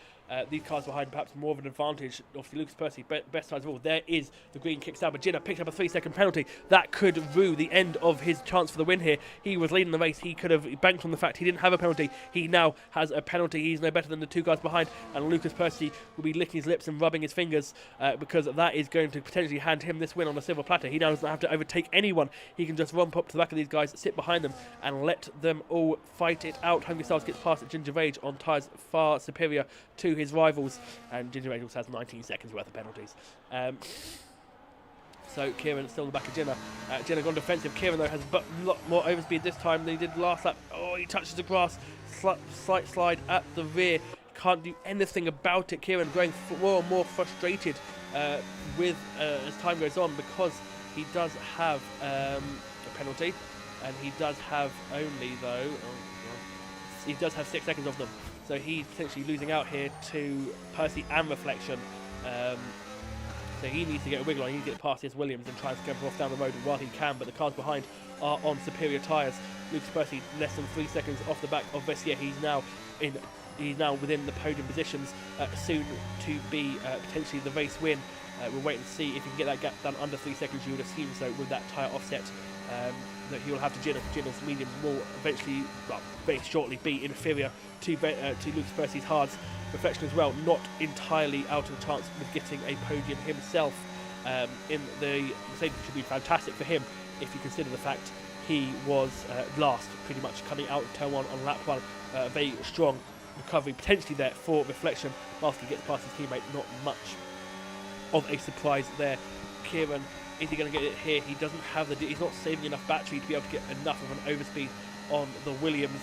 these cars behind perhaps more of an advantage. Obviously, Lucas Percy, best tyres of all. There is the green kickstart, but Jinna picked up a 3-second penalty. That could rue the end of his chance for the win here. He was leading the race. He could have banked on the fact he didn't have a penalty. He now has a penalty. He's no better than the 2 guys behind, and Lucas Percy will be licking his lips and rubbing his fingers because that is going to potentially hand him this win on a silver platter. He now doesn't have to overtake anyone. He can just romp up to the back of these guys, sit behind them, and let them all fight it out. Hungry Stars gets past Ginger Rage on tyres far superior to his rivals, and Ginger Rage also has 19 seconds worth of penalties. So Kieran still in the back of Jinna. Jinna gone defensive. Kieran though has a lot more overspeed this time than he did last lap. Oh, he touches the grass. Slight slide at the rear. Can't do anything about it. Kieran growing more and more frustrated with as time goes on, because he does have a penalty, and he does have only though. He does have 6 seconds of them. So he's potentially losing out here to Percy and Reflection. So he needs to get a wiggle on. He needs to get past his Williams and try and scamper off down the road while he can. But the cars behind are on superior tyres. Lucas Percy less than 3 seconds off the back of Vessier. He's now within the podium positions, soon to be potentially the race win. We'll wait and see if he can get that gap done under 3 seconds. You would assume so with that tyre offset. That he will have to Jinna. Jinna's medium will eventually, well, very shortly be inferior to Lucas Percy's hards. Reflection as well, not entirely out of the chance with getting a podium himself in the Mercedes. Should be fantastic for him if you consider the fact he was last, pretty much coming out of turn 1 on lap 1. Very strong recovery potentially there for Reflection. Whilst he gets past his teammate, not much of a surprise there. Kieran, is he going to get it here? He doesn't have the. He's not saving enough battery to be able to get enough of an overspeed on the Williams.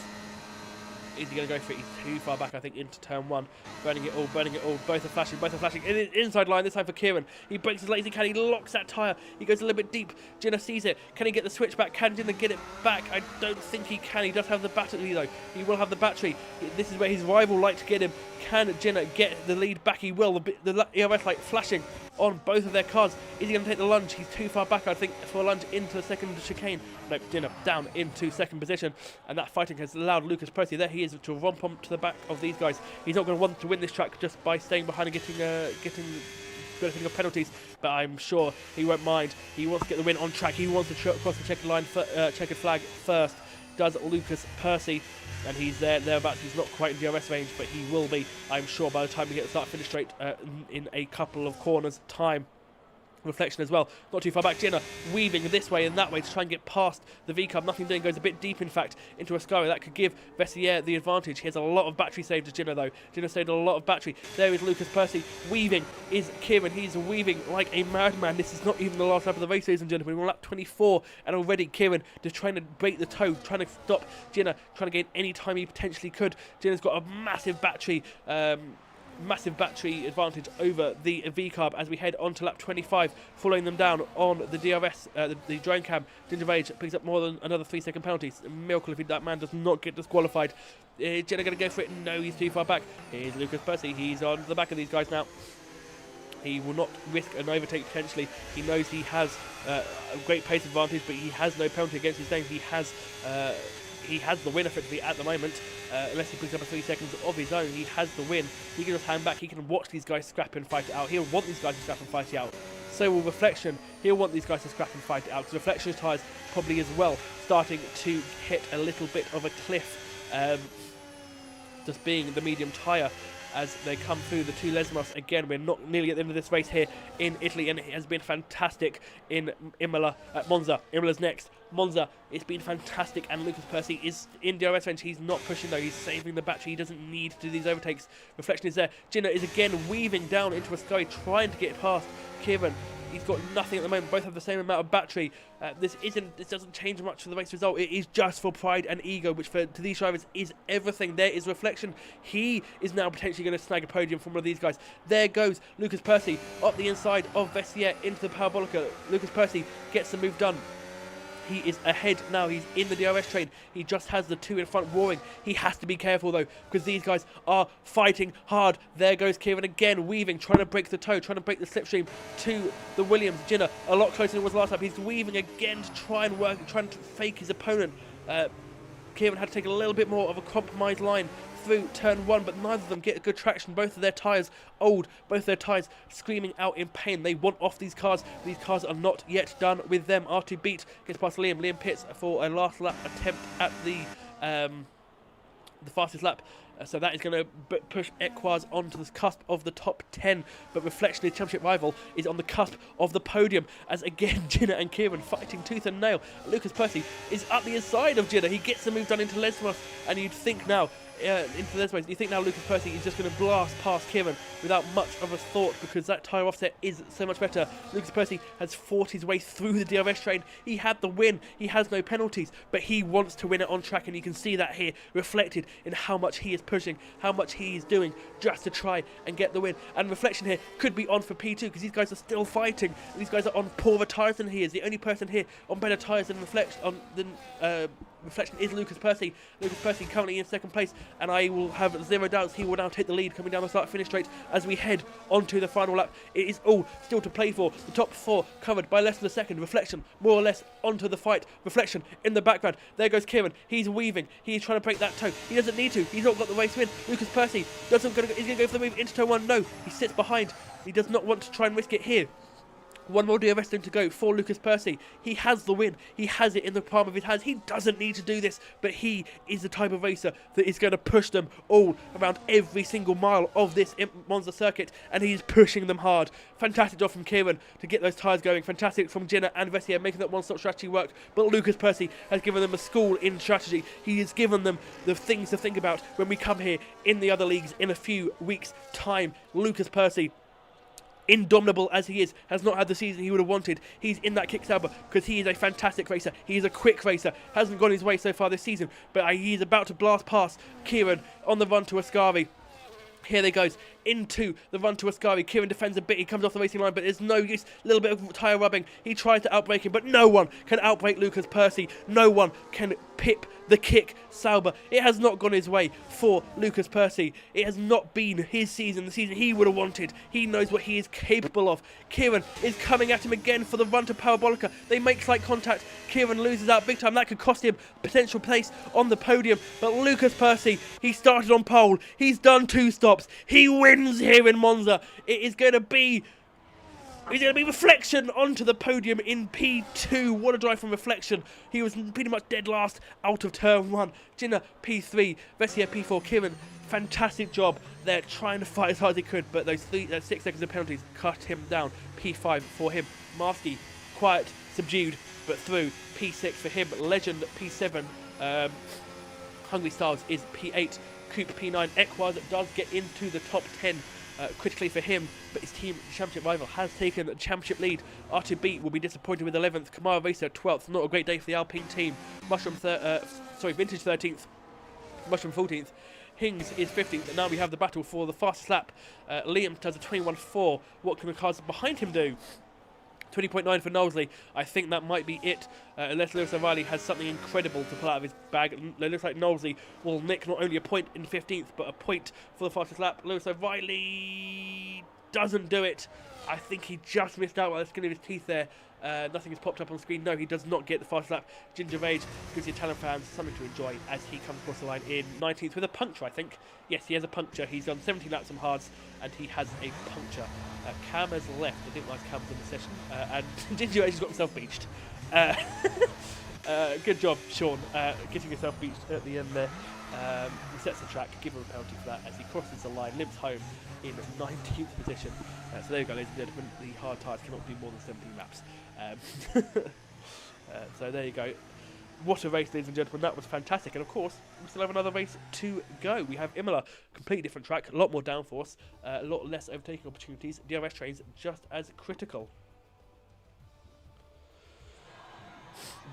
Is he going to go for it? He's too far back, I think, into turn 1. Burning it all, burning it all. Both are flashing. Inside line this time for Kieran. He breaks as late as he can. He locks that tyre. He goes a little bit deep. Jinna sees it. Can he get the switch back? Can Jinna get it back? I don't think he can. He does have the battery, though. He will have the battery. This is where his rival likes to get him. Can Jinna get the lead back? He will. The ERS light flashing on both of their cars. Is he going to take the lunge? He's too far back, I think, for a lunge into the second chicane. Nope, Jinna down into second position, and that fighting has allowed Lucas Percy, there he is, to romp on to the back of these guys. He's not going to want to win this track just by staying behind and getting benefiting of penalties, but I'm sure he won't mind. He wants to get the win on track. He wants to cross the checkered line, checkered flag first. Does Lucas Percy, and he's thereabouts. He's not quite in DRS range, but he will be, I'm sure, by the time we get the start finish straight in a couple of corners time. Reflection as well, not too far back. Jinna weaving this way and that way to try and get past the V-Cub. Nothing doing, goes a bit deep, in fact, into Ascari. That could give Vessier the advantage. He has a lot of battery saved to Jinna, though. Jinna saved a lot of battery. There is Lucas Percy. Weaving is Kieran. He's weaving like a madman. This is not even the last lap of the race, ladies and gentlemen. We're on lap 24, and already Kieran just trying to break the toe, trying to stop Jinna, trying to gain any time he potentially could. Jinna's got a massive battery advantage over the V-Carb as we head on to lap 25, following them down on the DRS, the drone cam. Ginger Rage picks up more than another 3-second penalty. A miracle if that man does not get disqualified. Is Jinna going to go for it? No, he's too far back. Here's Lucas Percy. He's on the back of these guys now. He will not risk an overtake potentially. He knows he has a great pace advantage, but he has no penalty against his name. He has he has the win effectively at the moment. Unless he picks up a 3 seconds of his own, he has the win. He can just hang back. He can watch these guys scrap and fight it out. He'll want these guys to scrap and fight it out. So will Reflection. He'll want these guys to scrap and fight it out, because Reflection's tyres probably as well starting to hit a little bit of a cliff, just being the medium tyre as they come through the two Lesmos. Again, we're not nearly at the end of this race here in Italy, and it has been fantastic in Imola. Monza. Imola's next. Monza, it's been fantastic, and Lucas Percy is in DRS range. He's not pushing though, he's saving the battery. He doesn't need to do these overtakes. Reflection is there. Jinna is again weaving down into a sky, trying to get past Kieran. He's got nothing at the moment. Both have the same amount of battery. This doesn't change much for the race result. It is just for pride and ego, which to these drivers is everything. There is Reflection. He is now potentially going to snag a podium from one of these guys. There goes Lucas Percy up the inside of Vessier into the Parabolica. Lucas Percy gets the move done. He is ahead now. He's in the DRS train. He just has the two in front roaring. He has to be careful though, because these guys are fighting hard. There goes Kieran again, weaving, trying to break the toe, trying to break the slipstream to the Williams. Jinna a lot closer than it was last time. He's weaving again to try and work, trying to fake his opponent. Kieran had to take a little bit more of a compromised line through turn 1, but neither of them get a good traction. Both of their tyres old, both their tyres screaming out in pain. They want off these cars. These cars are not yet done with them. R2 beat, gets past Liam. Liam pits for a last lap attempt at the fastest lap. So that is going to push Equaz onto the cusp of the top 10. But Reflection, his championship rival, is on the cusp of the podium. As again, Jinna and Kieran fighting tooth and nail. Lucas Percy is up the inside of Jinna. He gets the move done into Lesmos. And you'd think now, into Lesmos, you think now Lucas Percy is just going to blast past Kieran without much of a thought, because that tyre offset is so much better. Lucas Percy has fought his way through the DRS train. He had the win. He has no penalties, but he wants to win it on track, and you can see that here reflected in how much he is pushing, how much he is doing just to try and get the win. And Reflection here could be on for P2, because these guys are still fighting. These guys are on poorer tyres than he is. The only person here on better tyres than Reflection is Lucas Percy. Lucas Percy currently in second place, and I will have zero doubts he will now take the lead coming down the start-finish straight as we head onto the final lap. It is all still to play for. The top 4 covered by less than a second. Reflection more or less onto the fight. Reflection in the background. There goes Kieran. He's weaving. He's trying to break that toe. He doesn't need to. He's not got the race win. Lucas Percy he's going to go for the move into turn 1. No, he sits behind. He does not want to try and risk it here. One more DRS to go for Lucas Percy. He has the win. He has it in the palm of his hands. He doesn't need to do this, but he is the type of racer that is going to push them all around every single mile of this Monza circuit, and he's pushing them hard. Fantastic job from Kieran to get those tyres going. Fantastic from Jinna and Vessier making that one-stop strategy work, but Lucas Percy has given them a school in strategy. He has given them the things to think about when we come here in the other leagues in a few weeks' time. Lucas Percy, indomitable as he is, has not had the season he would have wanted. He's in that Kickstarter because he is a fantastic racer. He is a quick racer. Hasn't gone his way so far this season, but he's about to blast past Kieran on the run to Ascari. Here they goes into the run to Ascari. Kieran defends a bit. He comes off the racing line, but there's no use. A little bit of tyre rubbing. He tries to outbrake him, but no one can outbrake Lucas Percy. No one can pip the kick Sauber. It has not gone his way for Lucas Percy. It has not been his season, the season he would have wanted. He knows what he is capable of. Kieran is coming at him again for the run to Parabolica. They make slight contact. Kieran loses out big time. That could cost him potential place on the podium. But Lucas Percy, he started on pole. He's done 2 stops. He wins here in Monza. It is going to be... He's going to be Reflection onto the podium in P2. What a drive from Reflection. He was pretty much dead last out of turn 1. Jinna P3, Vessier P4, Kieran, fantastic job. They're trying to fight as hard as they could, but those 6 seconds of penalties cut him down. P5 for him. Marsky, quiet, subdued, but through. P6 for him. Legend P7. Hungry Stars is P8. Coupe P9. Equaz does get into the top 10. Critically for him, but his team championship rival has taken the championship lead. R2B will be disappointed with 11th. Kamara Racer 12th. Not a great day for the Alpine team. Vintage 13th. Mushroom 14th. Hings is 15th, and now we have the battle for the fastest lap. Liam does a 21.4. What can the cars behind him do? 20.9 for Knowlesley. I think that might be it, unless Lewis O'Reilly has something incredible to pull out of his bag. It looks like Knowlesley will nick not only a point in 15th, but a point for the fastest lap. Lewis O'Reilly doesn't do it. I think he just missed out by the skin of his teeth there. Nothing has popped up on screen. No, he does not get the fast lap. Ginger Rage gives the Italian fans something to enjoy as he comes across the line in 19th with a puncture, I think. Yes, he has a puncture. He's done 17 laps on hards and he has a puncture. Cam has left. I didn't like Cam's in the session. And Ginger Rage has got himself beached. Good job, Sean, getting yourself beached at the end there. Resets the track, give him a penalty for that as he crosses the line, limps home in 19th position. So there you go, ladies and gentlemen, the hard tyres cannot do more than 17 laps. So there you go. What a race, ladies and gentlemen, that was fantastic. And of course, we still have another race to go. We have Imola, completely different track, a lot more downforce, a lot less overtaking opportunities, DRS trains just as critical.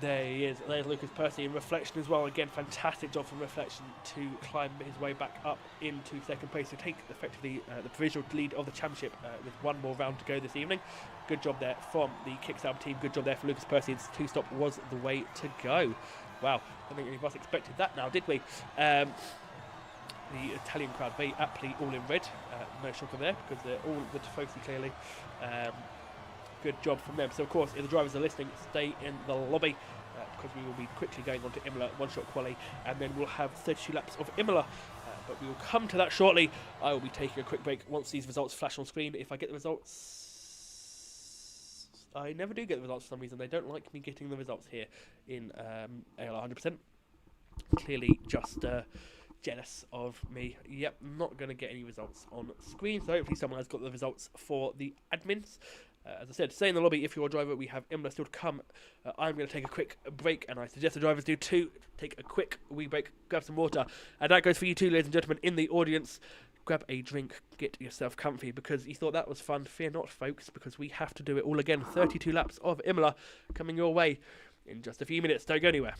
There he is. There's Lucas Percy in Reflection as well. Again, fantastic job from Reflection to climb his way back up into second place to take effectively the provisional lead of the championship with one more round to go this evening. Good job there from the Kickstarter team. Good job there for Lucas Percy. His two-stop was the way to go. Wow, I don't think any of us expected that now, did we? The Italian crowd very aptly all in red. No shocker there because they're all the Tifosi clearly. Good job from them. So of course, if the drivers are listening, stay in the lobby because we will be quickly going on to Imola one-shot quali, and then we'll have 32 laps of Imola. But we will come to that shortly. I will be taking a quick break once these results flash on screen. If I get the results, I never do get the results for some reason. They don't like me getting the results here in ALR 100%. Clearly, just jealous of me. Yep, not going to get any results on screen. So hopefully, someone has got the results for the admins. As I said, stay in the lobby if you're a driver. We have Imola still to come. I'm going to take a quick break, and I suggest the drivers do too. Take a quick wee break, grab some water. And that goes for you too, ladies and gentlemen, in the audience. Grab a drink, get yourself comfy, because you thought that was fun. Fear not, folks, because we have to do it all again. 32 laps of Imola coming your way in just a few minutes. Don't go anywhere.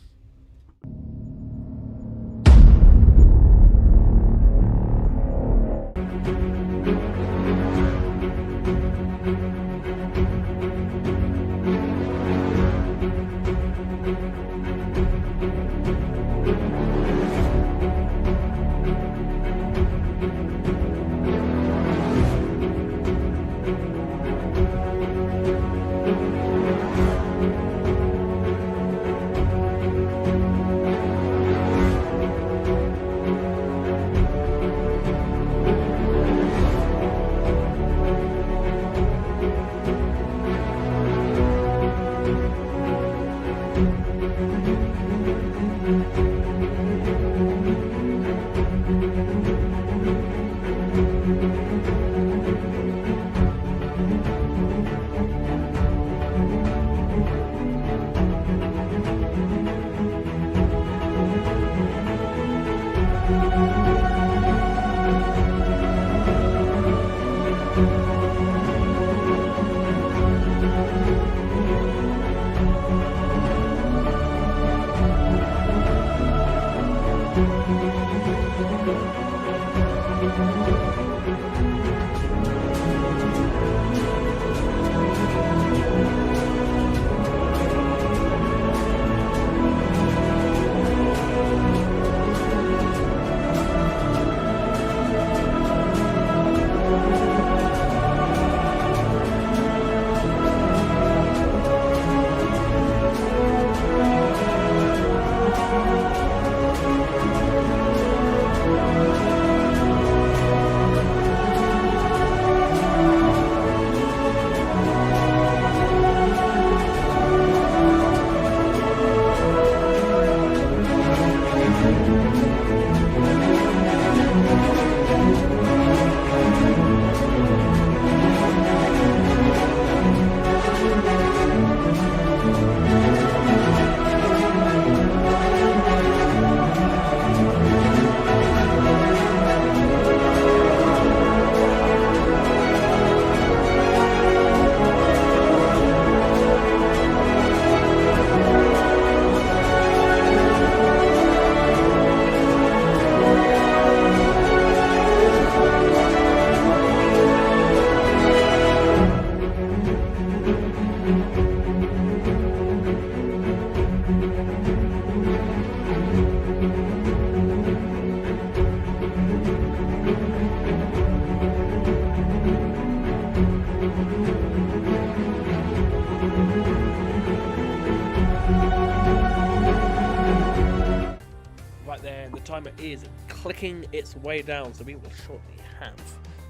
timer is clicking its way down, so we will shortly have,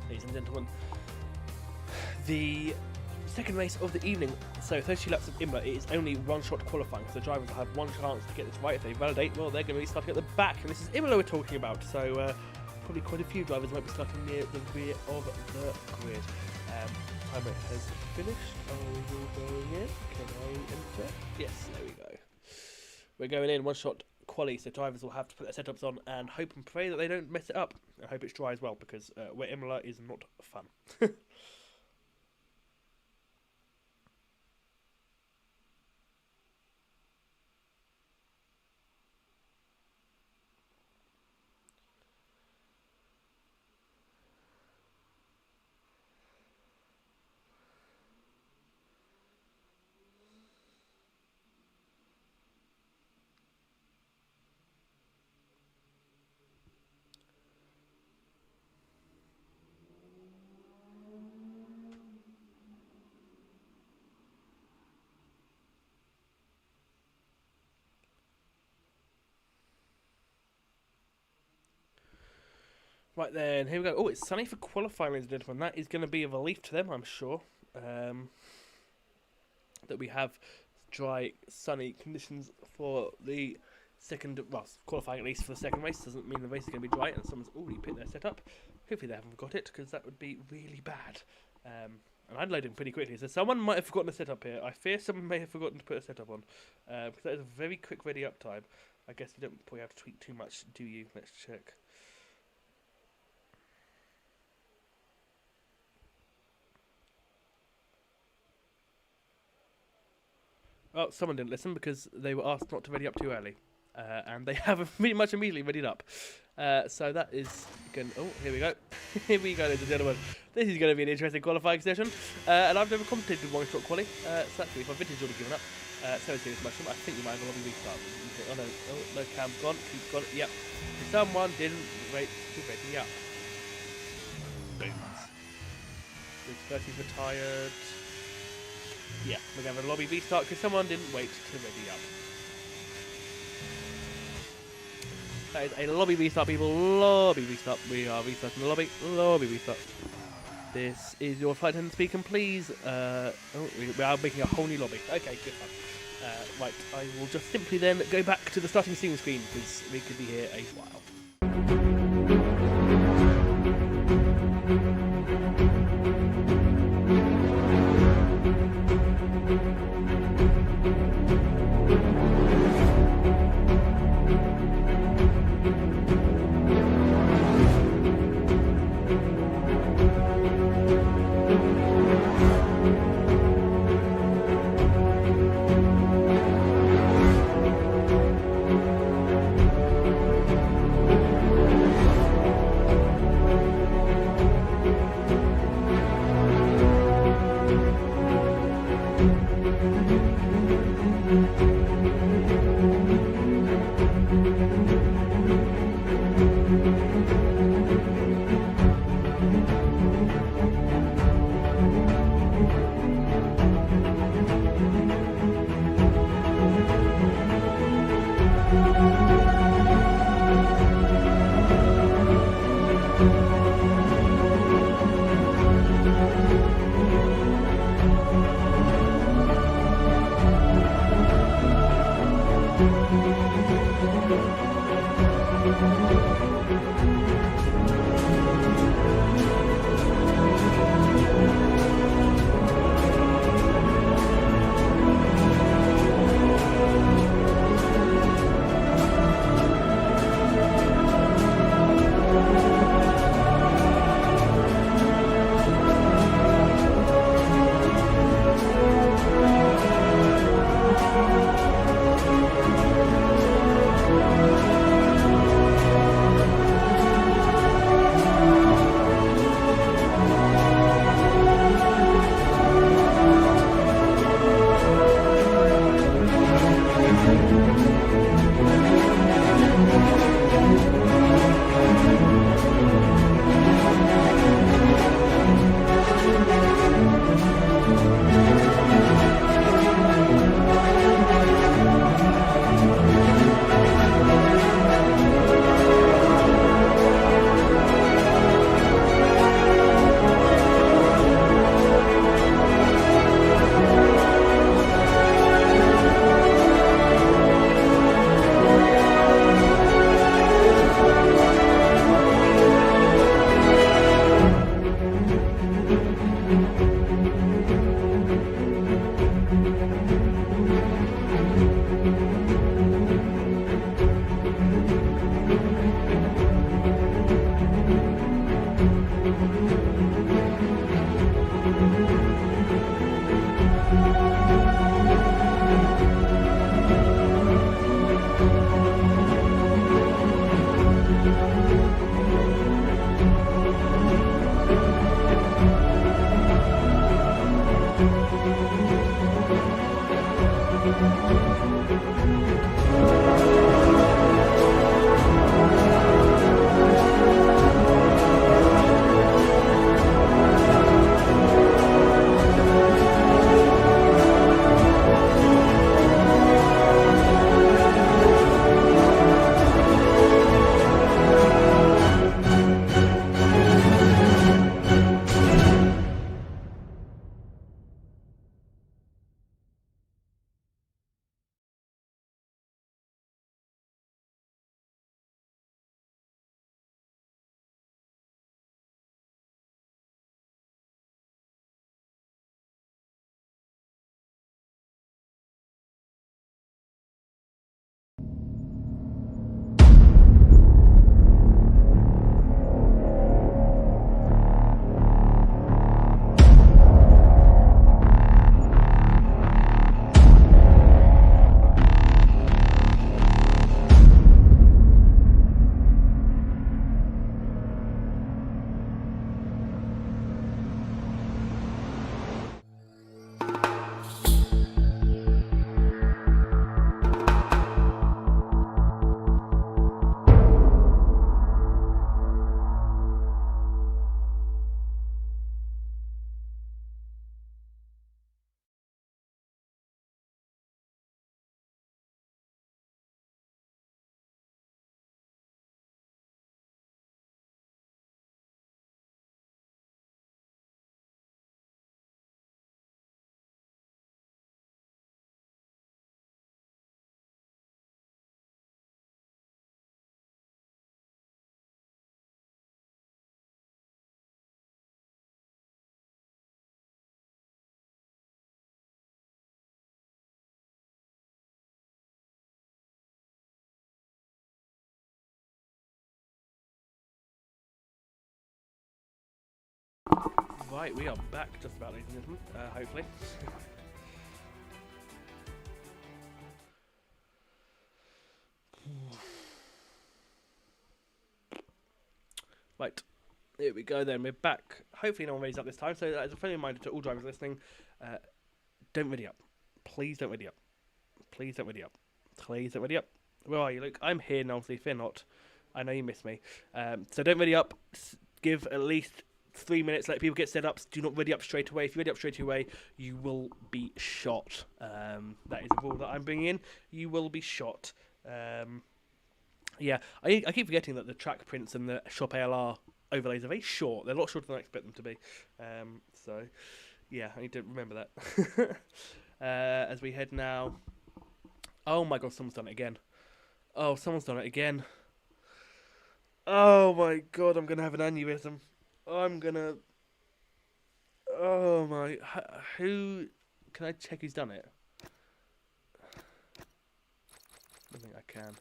ladies and gentlemen, the second race of the evening. So 32 laps of Imola. It is only one-shot qualifying, so the drivers will have one chance to get this right. If they validate, well, they're going to be starting at the back, and this is Imola we're talking about, so probably quite a few drivers might be starting near the rear of the grid. Timer has finished. Are we all going in? Can I enter? Yes, there we go. We're going in one-shot quali, so drivers will have to put their setups on and hope and pray that they don't mess it up. I hope it's dry as well, because wet Imola is not fun. Right then, here we go. Oh, it's sunny for qualifying, ladies and gentlemen. That is going to be a relief to them, I'm sure. That we have dry, sunny conditions for the second, well, qualifying at least for the second race. Doesn't mean the race is going to be dry, and someone's already picked their setup. Hopefully they haven't got it, because that would be really bad. And I'd load in pretty quickly, so someone might have forgotten a setup here. I fear someone may have forgotten to put a setup on, because that is a very quick ready up time. I guess you don't probably have to tweak too much, do you? Let's check. Well, someone didn't listen because they were asked not to ready up too early. And they have pretty much immediately readied up. So that is going. Oh, here we go. Here we go, ladies and gentlemen. This is going to be an interesting qualifying session. And I've never commentated one-shot quali. So actually, if my vintage already given up, so serious mushroom, I think you might have a lobby restart. Oh no, cam gone. Keep gone. Yep. Someone didn't wait to ready up. Booms. This is retired. Yeah, we're going to have a lobby restart because someone didn't wait to ready up. That is a lobby restart, people. Lobby restart. We are restarting the lobby. Lobby restart. This is your flight attendant speaking, please. We are making a whole new lobby. Okay, good fun. Right, I will just simply then go back to the starting scene because we could be here a while. Right, we are back just about, ladies and gentlemen, hopefully. Right, here we go then, we're back. Hopefully no one raises up this time, so as a friendly reminder to all drivers listening, don't ready up. Please don't ready up. Please don't ready up. Please don't ready up. Where are you, Luke? I'm here, Nolsey, fear not. I know you miss me. So don't ready up. Give at least 3 minutes, let people get set up. Do not ready up straight away. If you ready up straight away, you will be shot. That is a rule that I'm bringing in. You will be shot. Yeah, I keep forgetting that the track prints and the shop ALR overlays are very short. They're a lot shorter than I expect them to be. So, yeah, I need to remember that. As we head now... Oh my god, someone's done it again. Oh, someone's done it again. Oh my god, I'm going to have an aneurysm. I'm going to... Oh my... Who... Can I check who's done it? I think I can.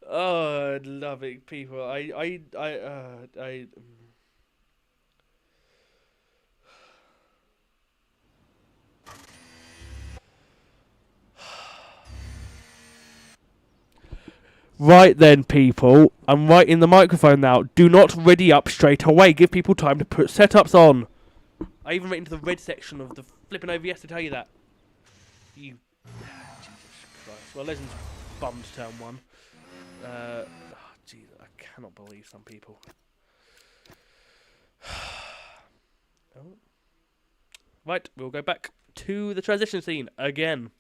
Oh, I love it, people. Right then, people. I'm right in the microphone now. Do not ready up straight away. Give people time to put setups on. I even went into the red section of the flipping OVS to tell you that. You... Jesus Christ. Well, Legends bummed turn 1. Oh, Jesus, I cannot believe some people. Oh. Right, we'll go back to the transition scene again.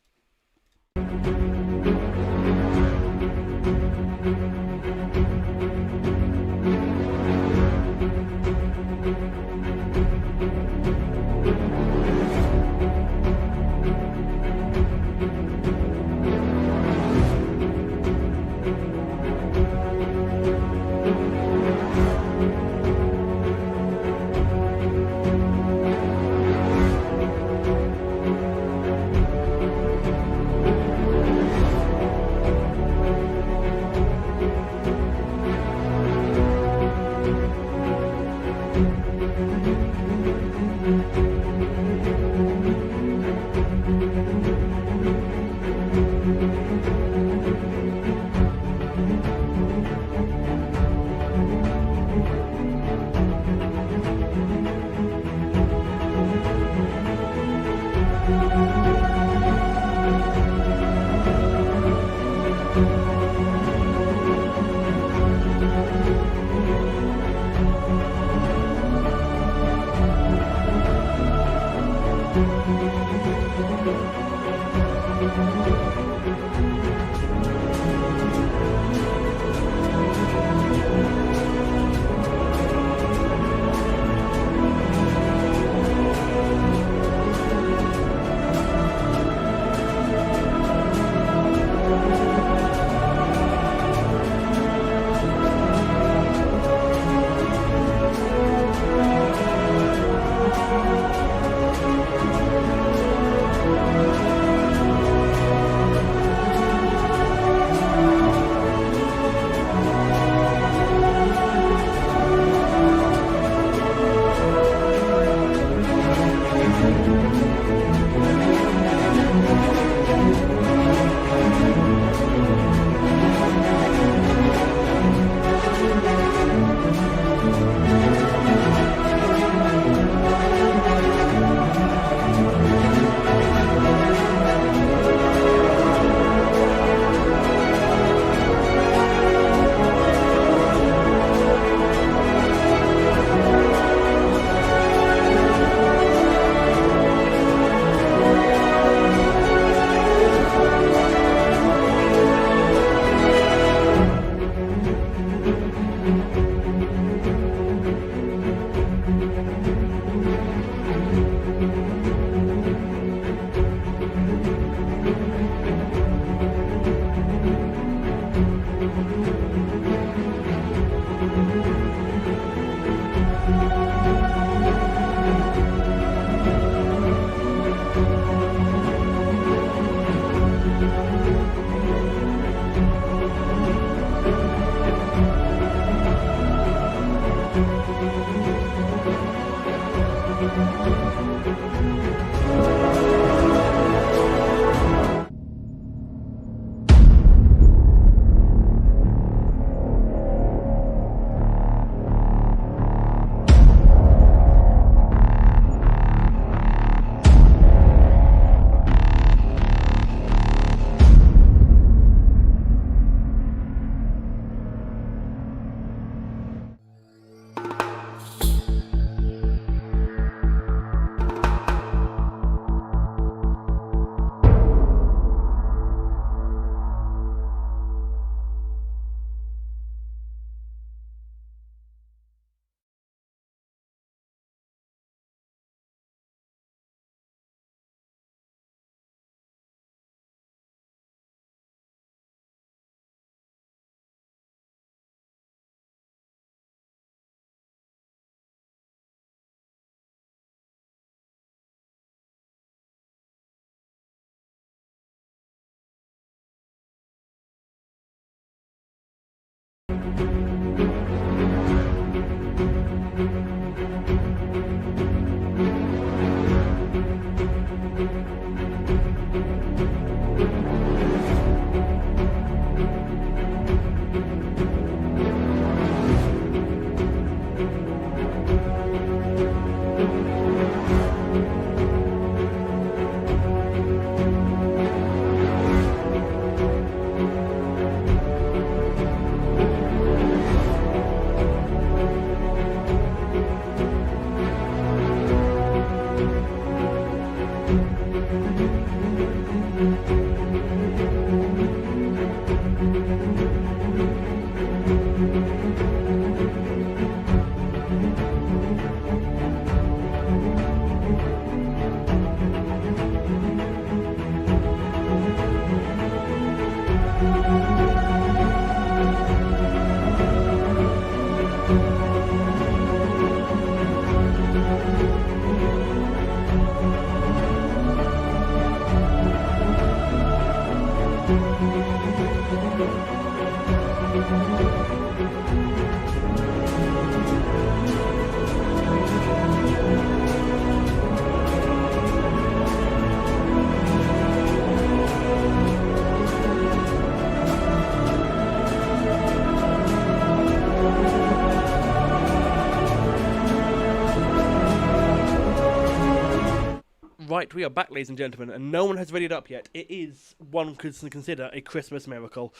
Right, we are back, ladies and gentlemen, and no one has readied up yet. It is, one could consider, a Christmas miracle,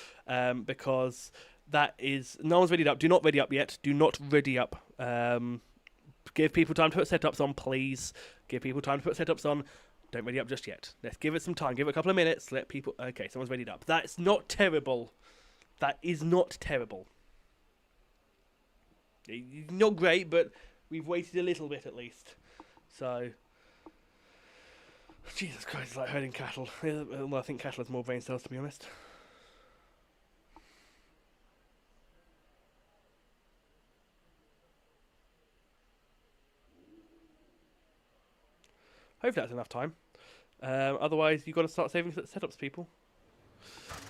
because that is, no one's readied up. Do not ready up yet. Do not ready up. Give people time to put setups on, please. Give people time to put setups on. Don't ready up just yet. Let's give it some time. Give it a couple of minutes. Let people... Okay, someone's readied up. That's not terrible. That is not terrible. Not great, but we've waited a little bit at least. So... Jesus Christ, it's like herding cattle. Well, I think cattle has more brain cells, to be honest. Hopefully that's enough time. Otherwise, you've got to start saving setups, people.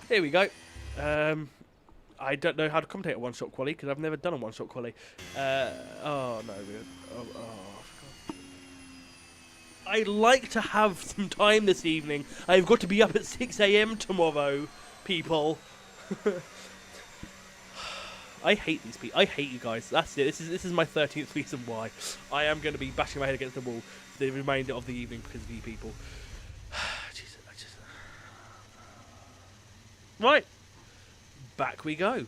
Here we go. I don't know how to commentate a one-shot quali, because I've never done a one-shot quali. Oh, no. I'd like to have some time this evening. I've got to be up at 6 AM tomorrow, people. I hate these people. I hate you guys. That's it. This is my 13th reason why. I am going to be bashing my head against the wall for the remainder of the evening because of you people. Jesus, Right. Back we go.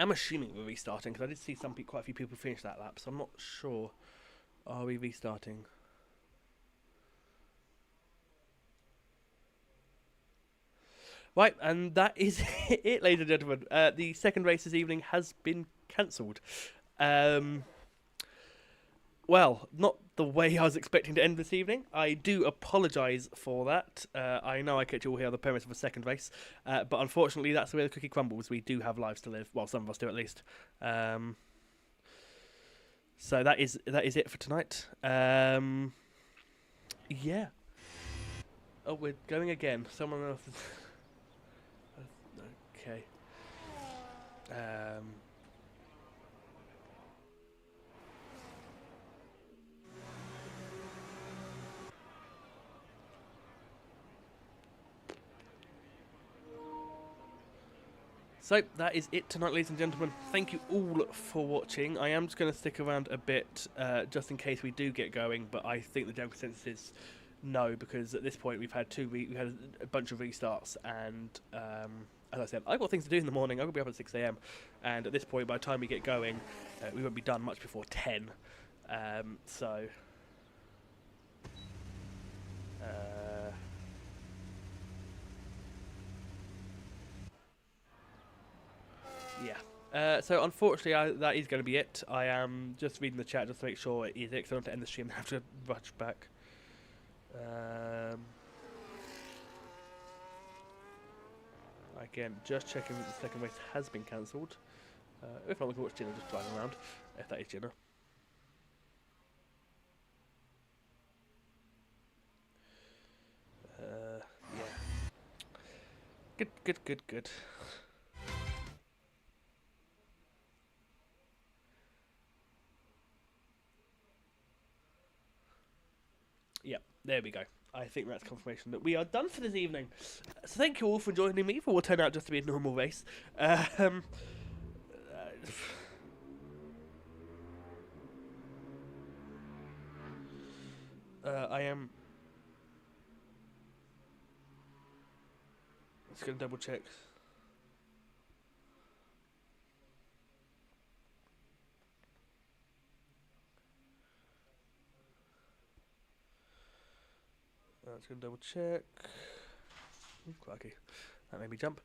am assuming we're restarting because I did see quite a few people finish that lap, so I'm not sure. Are we restarting? Right, and that is it, ladies and gentlemen. The second race this evening has been cancelled. Well, not the way I was expecting to end this evening. I do apologise for that. I know I kept you all here on the premise of a second race, but unfortunately that's the way the cookie crumbles. We do have lives to live. Well, some of us do at least. So that is it for tonight. Yeah. Oh, we're going again. Someone else. Okay. So that is it tonight, ladies and gentlemen. Thank you all for watching. I am just going to stick around a bit just in case we do get going, but I think the general consensus is no, because at this point we've had we've had a bunch of restarts, and as I said, I've got things to do in the morning. I'm going to be up at 6 AM, and at this point, by the time we get going, we won't be done much before 10. So. Yeah. So unfortunately, that is going to be it. I am just reading the chat just to make sure it is it, because I don't want to end the stream and have to rush back. Again, just checking that the second race has been cancelled. If not, we can watch Jenna just driving around, if that is Jenna. Yeah. Good. Yep, there we go. I think that's confirmation that we are done for this evening. So thank you all for joining me for what turned out just to be a normal race. I am just going to double check. Let's go double check. Ooh, crikey. That made me jump.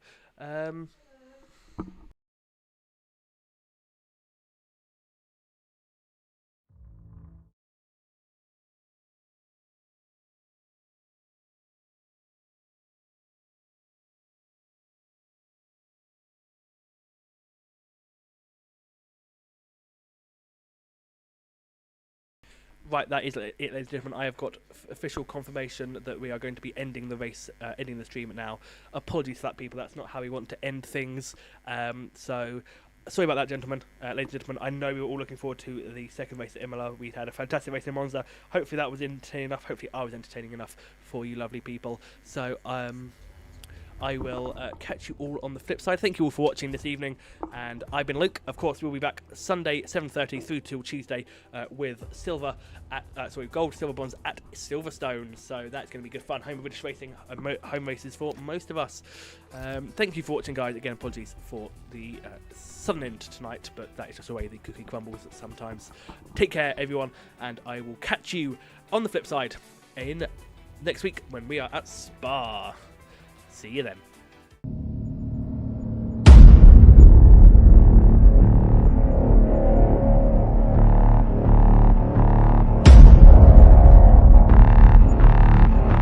Right, that is it, ladies and gentlemen. I have got official confirmation that we are going to be ending the race, ending the stream now. Apologies for that, people. That's not how we want to end things. So, sorry about that, gentlemen. Ladies and gentlemen, I know we were all looking forward to the second race at Imola. We had a fantastic race in Monza. Hopefully that was entertaining enough. Hopefully I was entertaining enough for you lovely people. So, I will catch you all on the flip side. Thank you all for watching this evening, and I've been Luke. Of course, we'll be back Sunday 7:30 through till Tuesday with gold, silver bronze at Silverstone. So that's going to be good fun. Home British racing, home races for most of us. Thank you for watching, guys. Again, apologies for the sudden end tonight, but that is just the way the cookie crumbles sometimes. Take care, everyone, and I will catch you on the flip side in next week when we are at Spa. See you then.